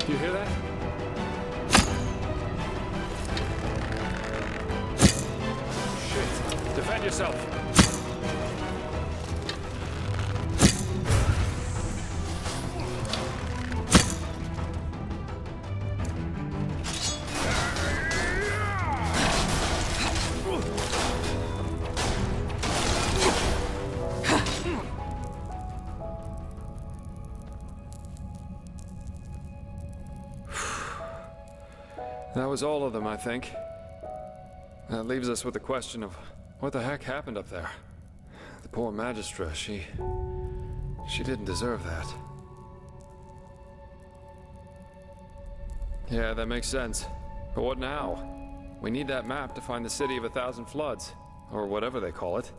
do you hear that? Shit. Defend yourself. That was all of them, I think. That leaves us with the question of what the heck happened up there. The poor Magistra, she didn't deserve that. Yeah, that makes sense. But what now? We need that map to find the City of 1,000 Floods, or whatever they call it.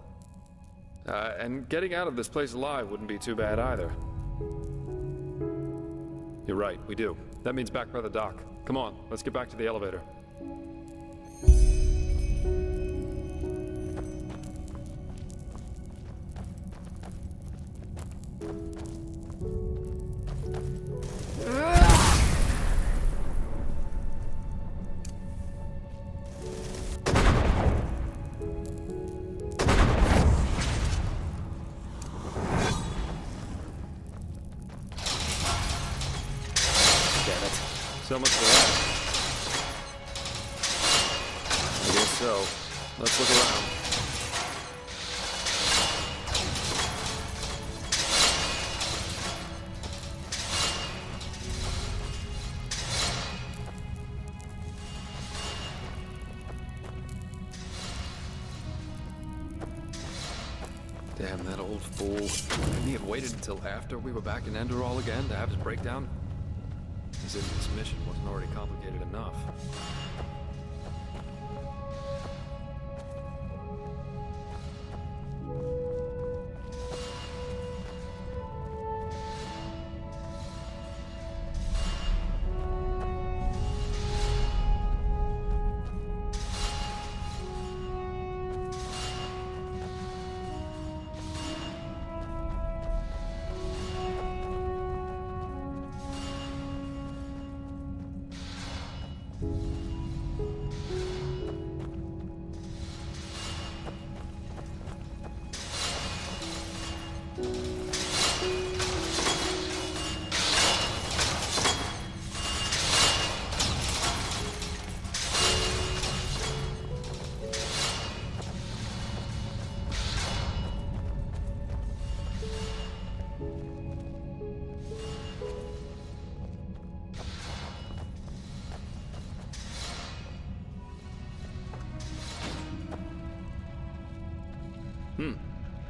And getting out of this place alive wouldn't be too bad either. You're right, we do. That means back by the dock. Come on, let's get back to the elevator. So much for that. I guess so. Let's look around. Damn, that old fool. Couldn't he have waited until after we were back in Enderal again to have his breakdown? As if this mission wasn't already complicated enough.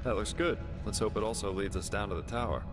That looks good. Let's hope it also leads us down to the tower.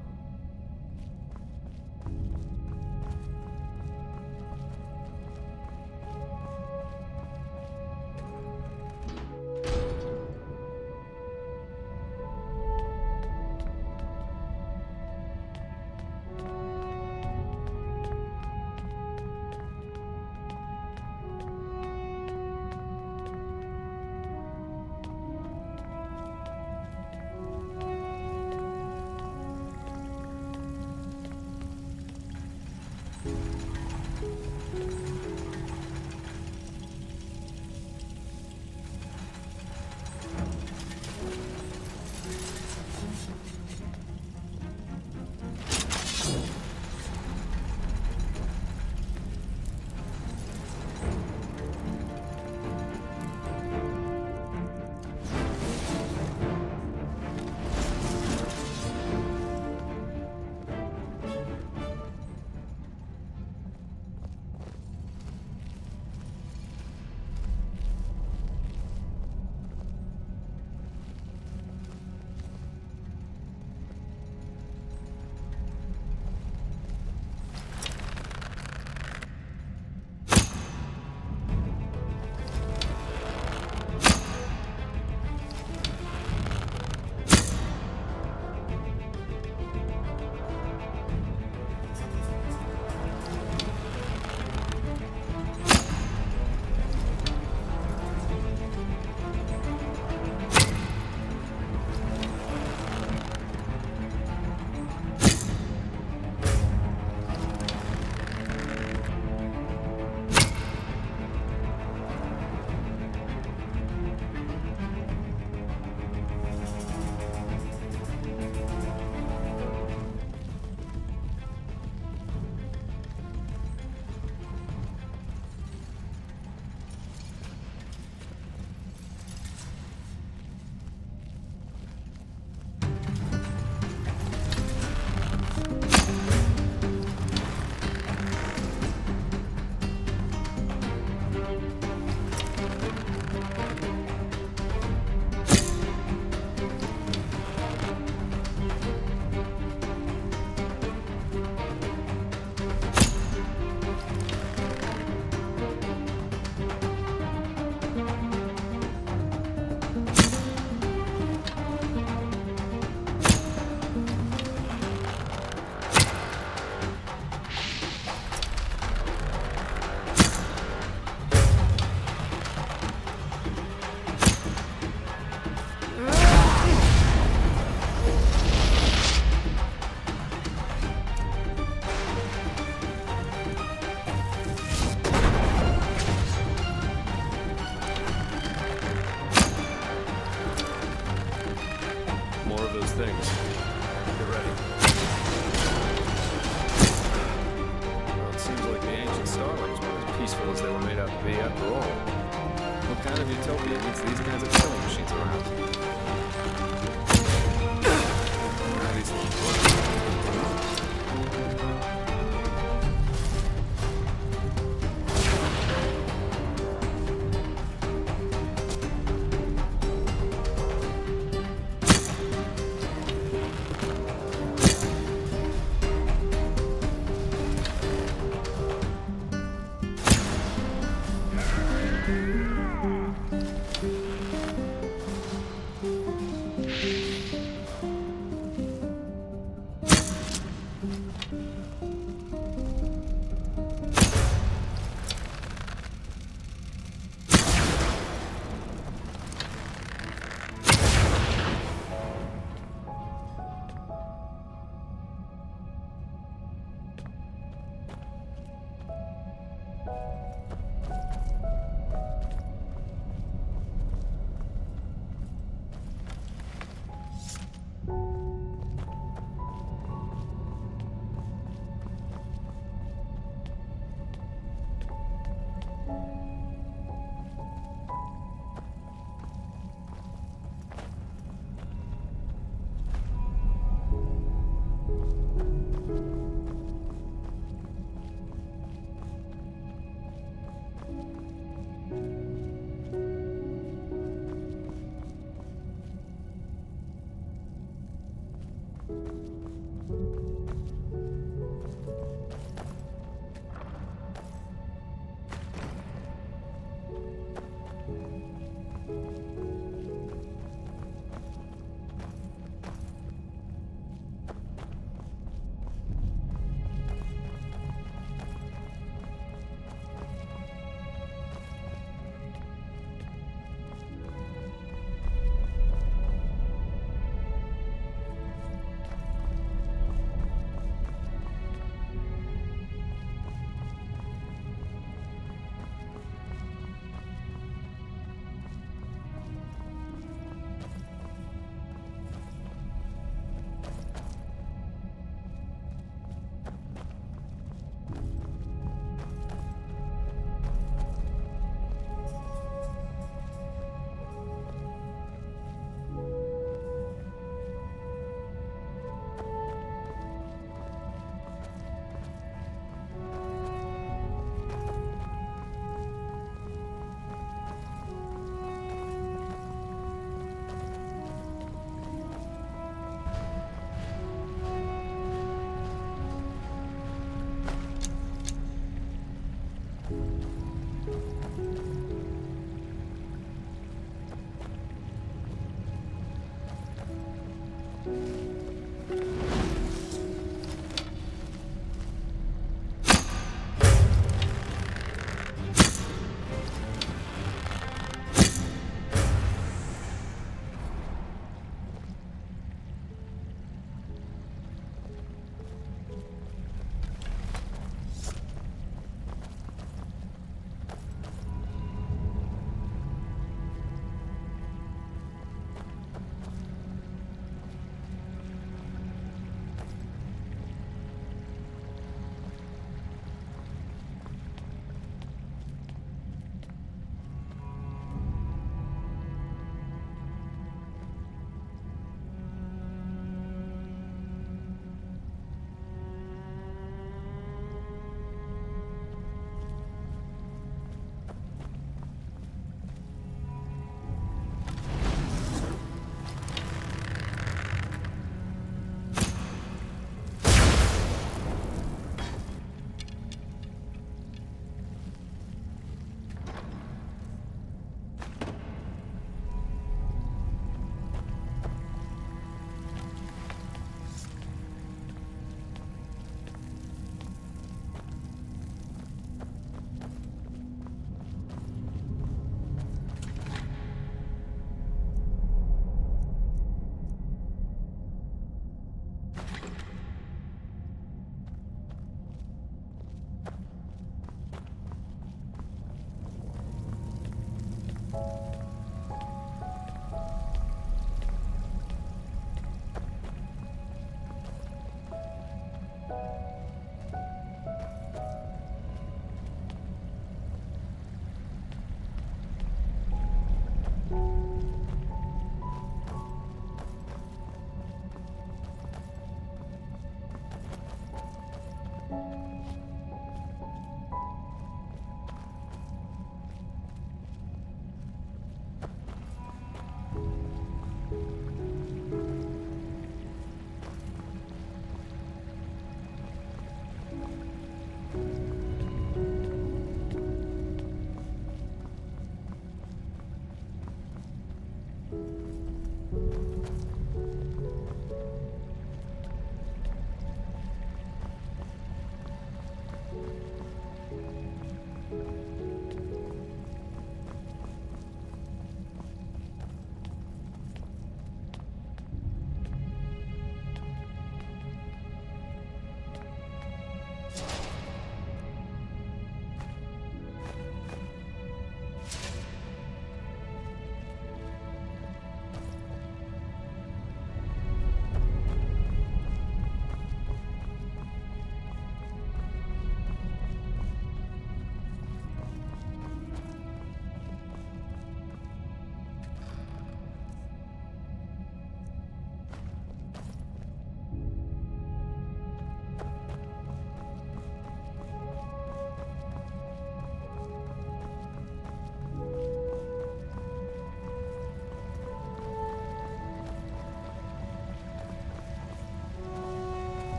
ancient starlings weren't as peaceful as they were made out to be after all. What kind of utopia needs these kinds of killing machines around?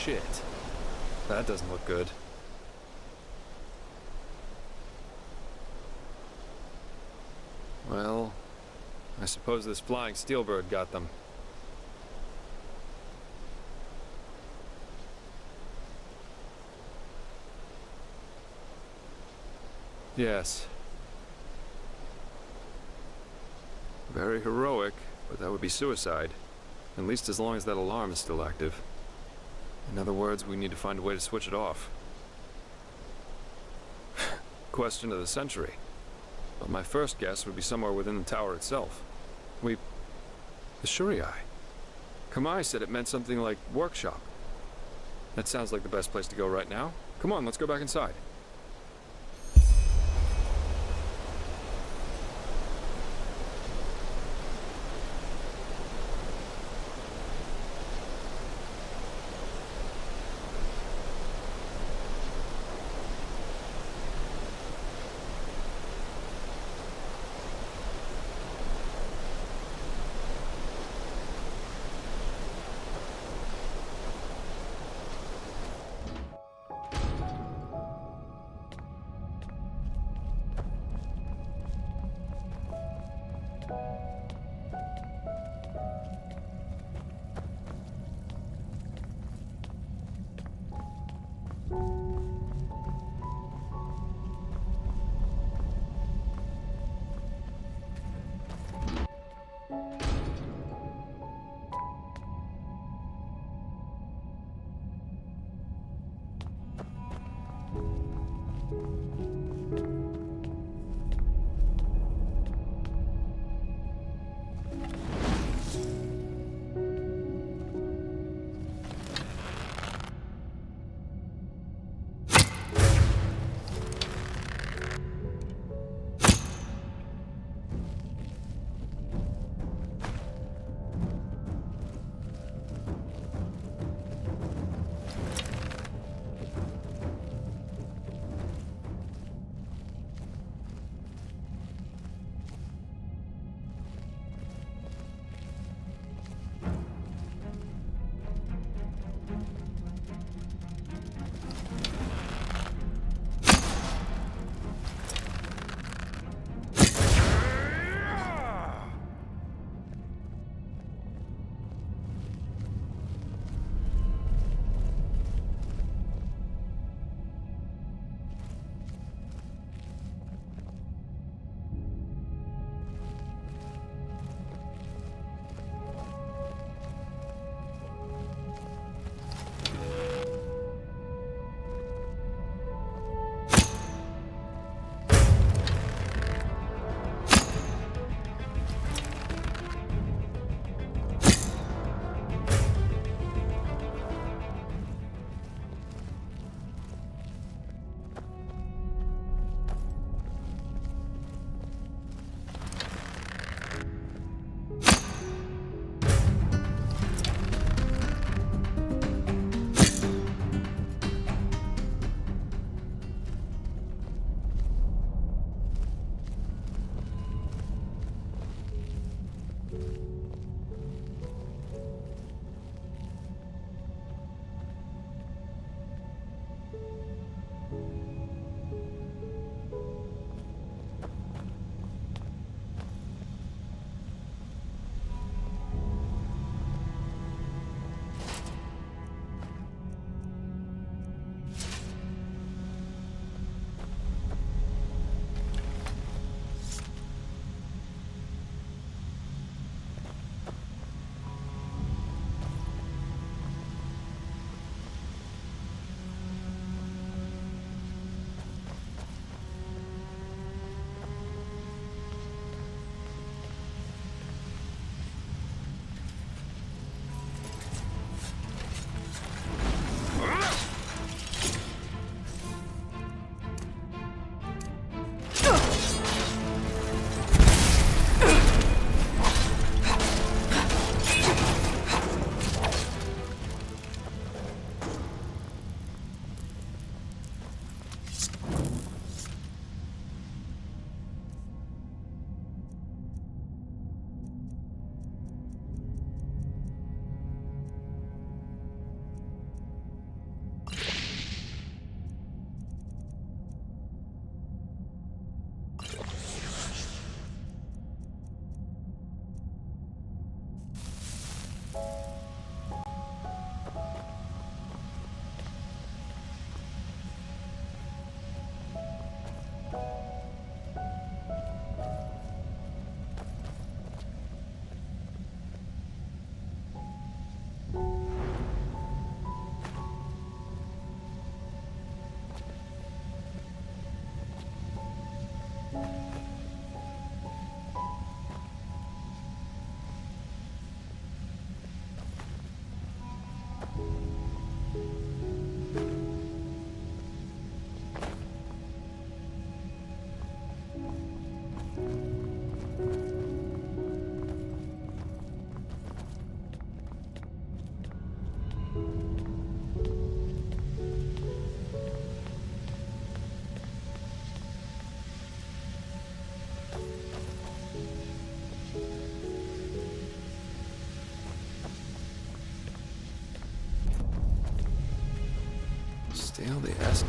shit. That doesn't look good. Well, I suppose this flying steelbird got them. Yes. Very heroic, but that would be suicide. At least as long as that alarm is still active. In other words, we need to find a way to switch it off. Question of the century. But my first guess would be somewhere within the tower itself. The SureAI. Kamai said it meant something like workshop. That sounds like the best place to go right now. Come on, let's go back inside. Stale the acid.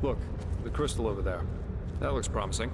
Look, the crystal over there. That looks promising.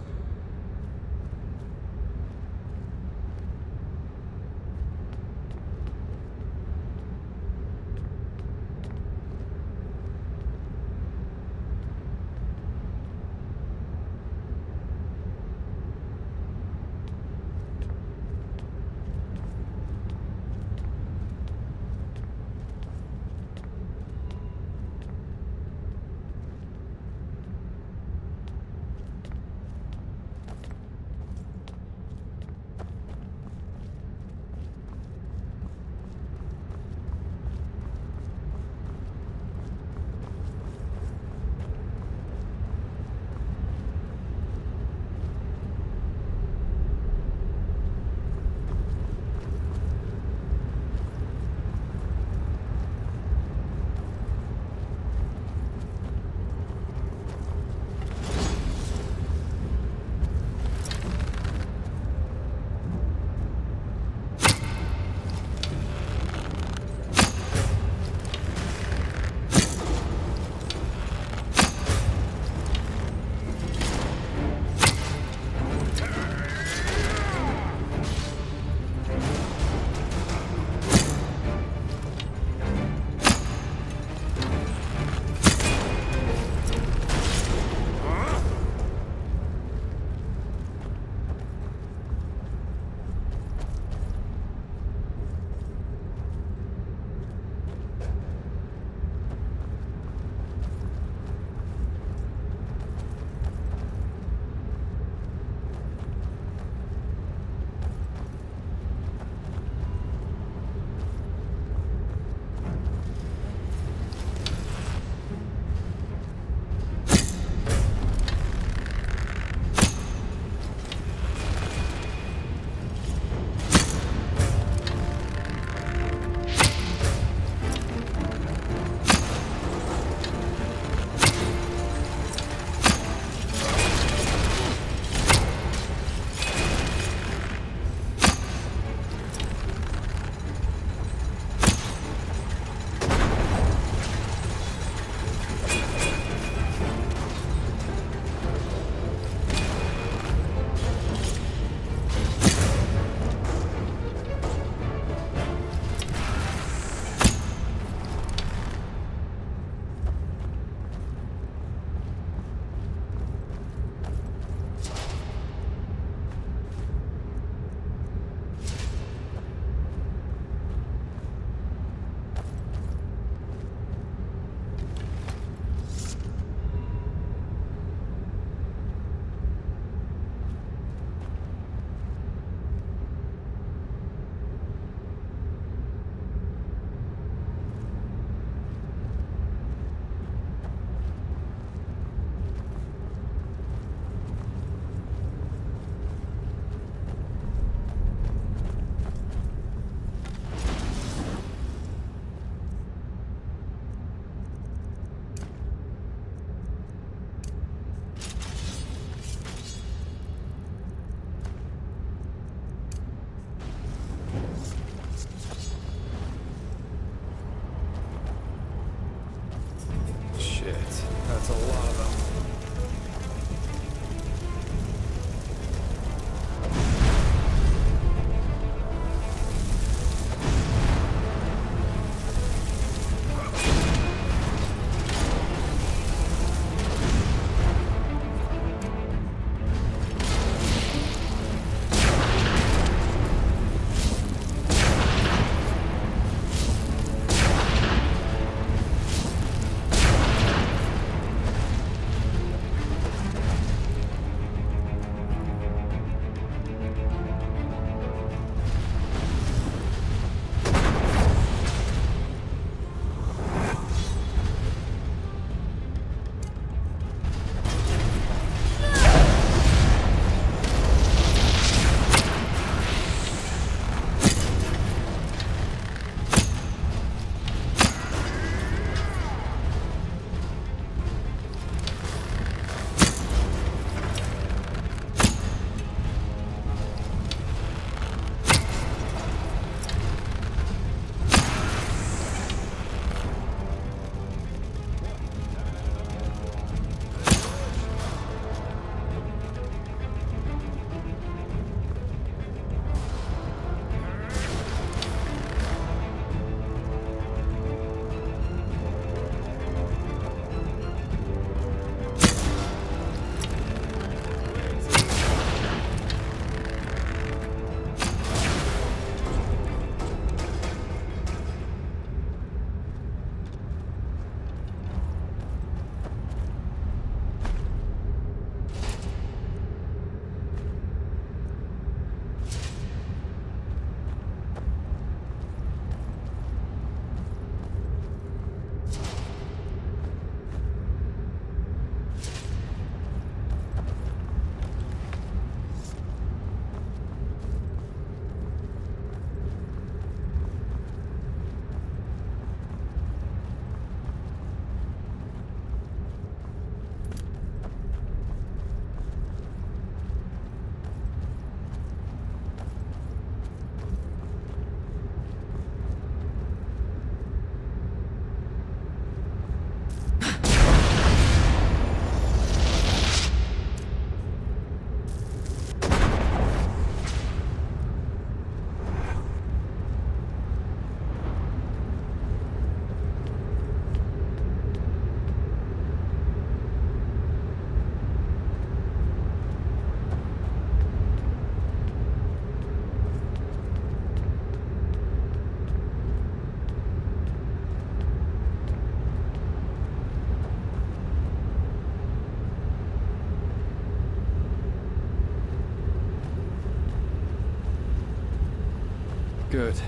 Good.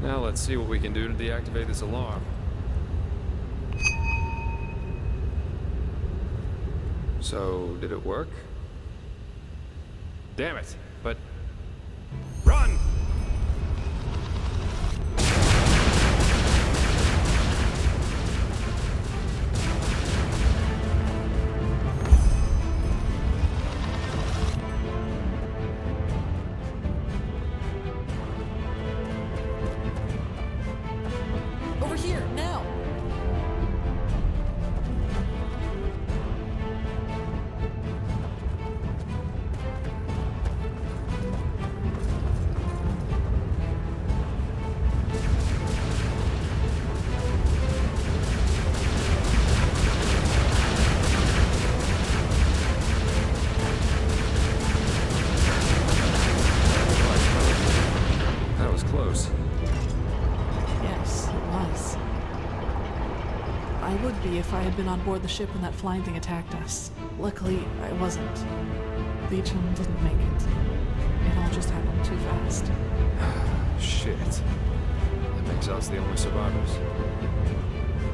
Now let's see what we can do to deactivate this alarm. So, did it work? Damn it, but... Run! Over here, now! That was close. Yes, it was. I would be if I had been on board the ship when that flying thing attacked us. Luckily, I wasn't. Legion didn't make it. It all just happened too fast. Shit. That makes us the only survivors.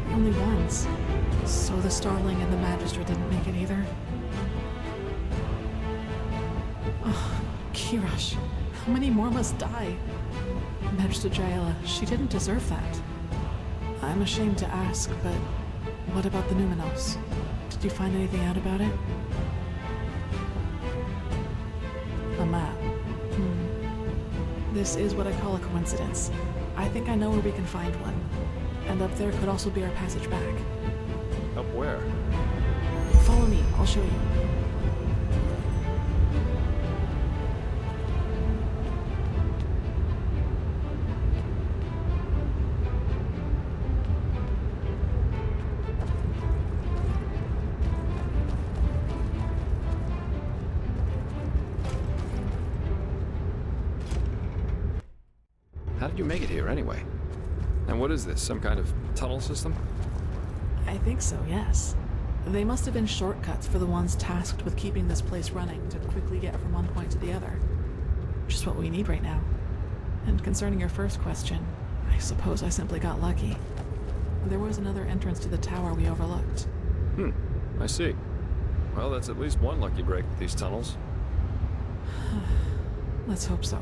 The only ones. So the Starling and the Magistrate didn't make it either? Oh, Kirash. How many more must die? Magistrate Jaela, she didn't deserve that. I'm ashamed to ask, but what about the Numenos? Did you find anything out about it? A map. This is what I call a coincidence. I think I know where we can find one. And up there could also be our passage back. Up where? Follow me, I'll show you. How did you make it here, anyway? And what is this, some kind of tunnel system? I think so, yes. They must have been shortcuts for the ones tasked with keeping this place running to quickly get from one point to the other. Just what we need right now. And concerning your first question, I suppose I simply got lucky. There was another entrance to the tower we overlooked. I see. Well, that's at least one lucky break with these tunnels. Let's hope so.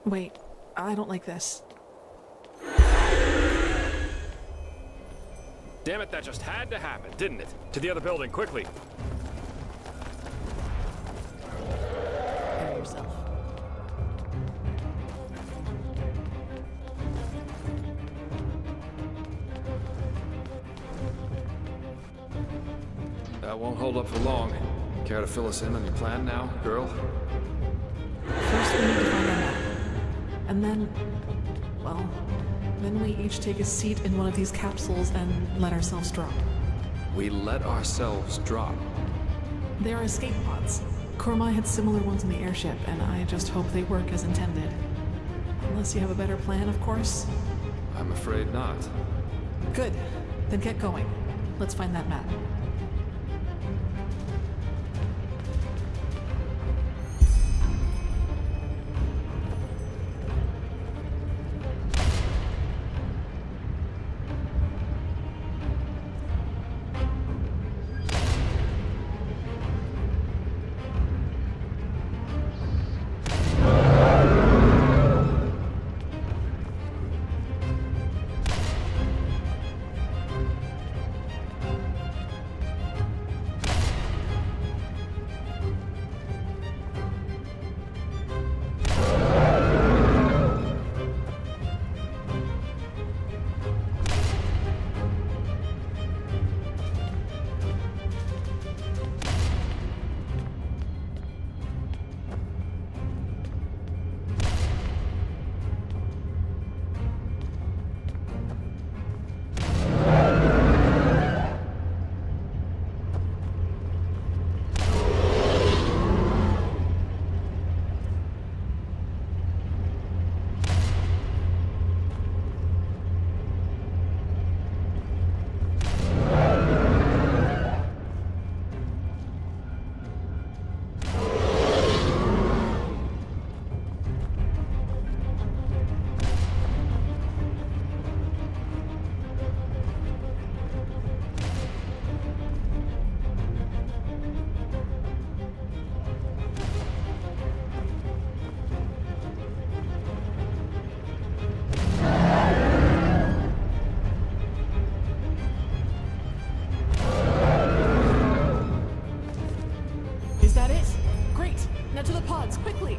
Wait, I don't like this. Damn it, that just had to happen, didn't it? To the other building, quickly! Prepare yourself. That won't hold up for long. Care to fill us in on your plan now, girl? First, we need to find our map. And then, well, then we each take a seat in one of these capsules and let ourselves drop. We let ourselves drop. They are escape pods. Kormai had similar ones in the airship, and I just hope they work as intended. Unless you have a better plan, of course. I'm afraid not. Good. Then get going. Let's find that map. gates, quickly!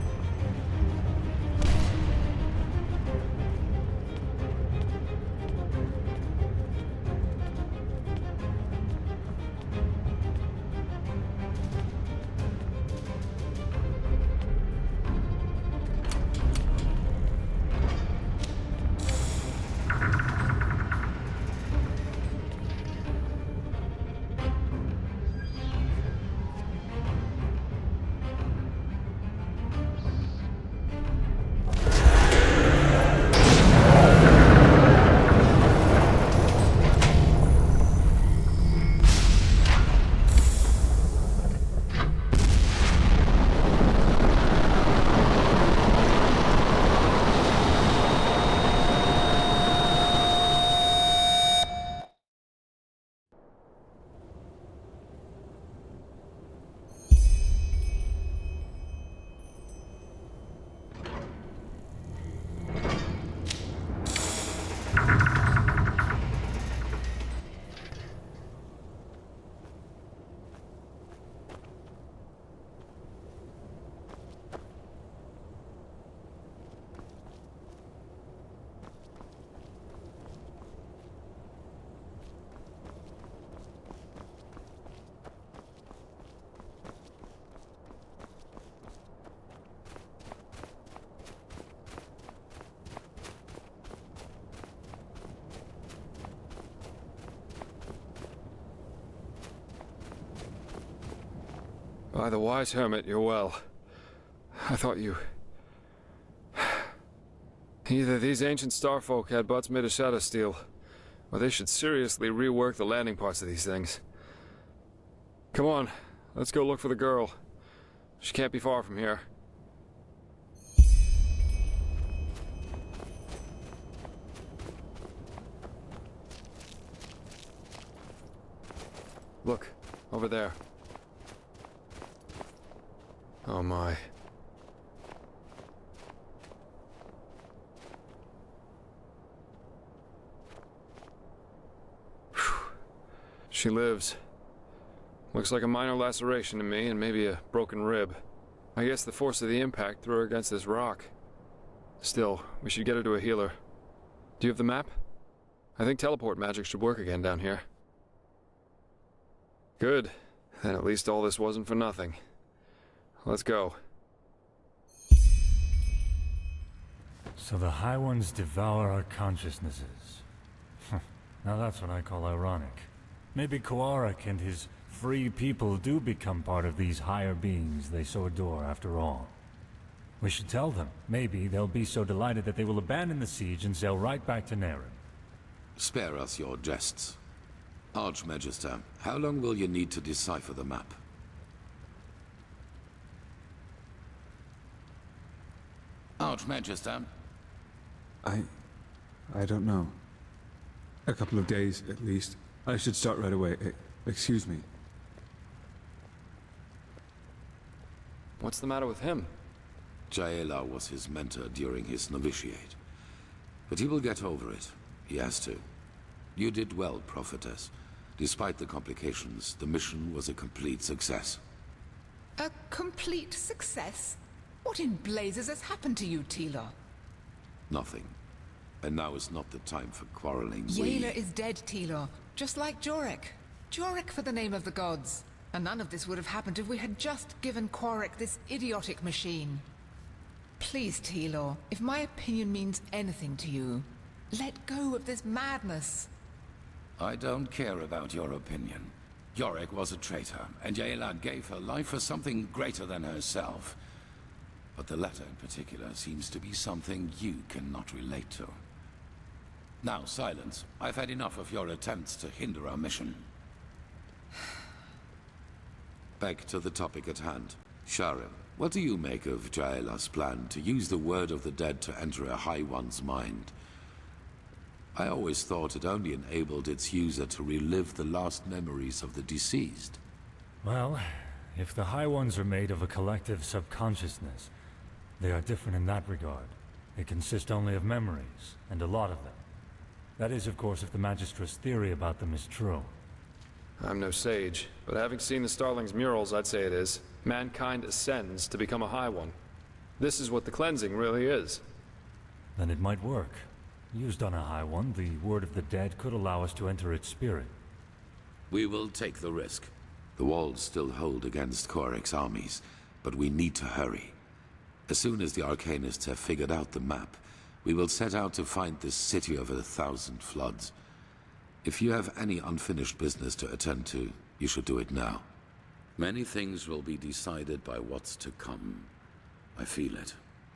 By the wise hermit, you're well. I thought you... Either these ancient starfolk had butts made of shadow steel, or they should seriously rework the landing parts of these things. Come on, let's go look for the girl. She can't be far from here. Look, over there. Oh my. Whew. She lives. Looks like a minor laceration to me, and maybe a broken rib. I guess the force of the impact threw her against this rock. Still, we should get her to a healer. Do you have the map? I think teleport magic should work again down here. Good. Then at least all this wasn't for nothing. Let's go. So the High Ones devour our consciousnesses. Now that's what I call ironic. Maybe Koarik and his free people do become part of these higher beings they so adore after all. We should tell them. Maybe they'll be so delighted that they will abandon the siege and sail right back to Naren. Spare us your jests. Archmagister, how long will you need to decipher the map? Archmagister? I don't know. A couple of days, at least. I should start right away. Excuse me. What's the matter with him? Jaela was his mentor during his novitiate. But he will get over it. He has to. You did well, Prophetess. Despite the complications, the mission was a complete success. A complete success? What in blazes has happened to you, Tila? Nothing. And now is not the time for quarreling. Jaela is dead, Tila. Just like Jorek. Jorek for the name of the gods. And none of this would have happened if we had just given Quarik this idiotic machine. Please, Tila, if my opinion means anything to you, let go of this madness. I don't care about your opinion. Jorek was a traitor, and Jaela gave her life for something greater than herself. But the latter in particular seems to be something you cannot relate to. Now, silence. I've had enough of your attempts to hinder our mission. Back to the topic at hand. Skyrim, what do you make of Jaela's plan to use the word of the dead to enter a High One's mind? I always thought it only enabled its user to relive the last memories of the deceased. Well, if the High Ones are made of a collective subconsciousness, they are different in that regard. They consist only of memories, and a lot of them. That is, of course, if the Magistra's theory about them is true. I'm no sage, but having seen the Starling's murals, I'd say it is. Mankind ascends to become a High One. This is what the cleansing really is. Then it might work. Used on a high one, the word of the dead could allow us to enter its spirit. We will take the risk. The walls still hold against Korek's armies, but we need to hurry. As soon as the Arcanists have figured out the map, we will set out to find this city of 1,000 floods. If you have any unfinished business to attend to, you should do it now. Many things will be decided by what's to come. I feel it.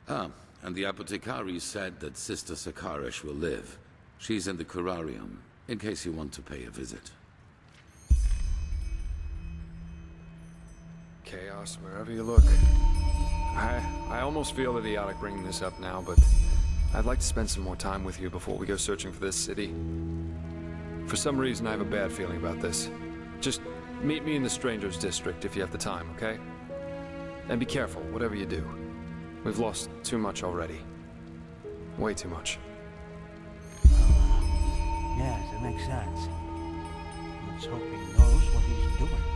Ah, and the apothecary said that Sister Sakarish will live. She's in the curarium, in case you want to pay a visit. Chaos wherever you look. I almost feel idiotic bringing this up now, but I'd like to spend some more time with you before we go searching for this city. For some reason, I have a bad feeling about this. Just meet me in the Strangers District if you have the time, okay? And be careful, whatever you do. We've lost too much already. Way too much. Yes, it makes sense. Let's hope he knows what he's doing.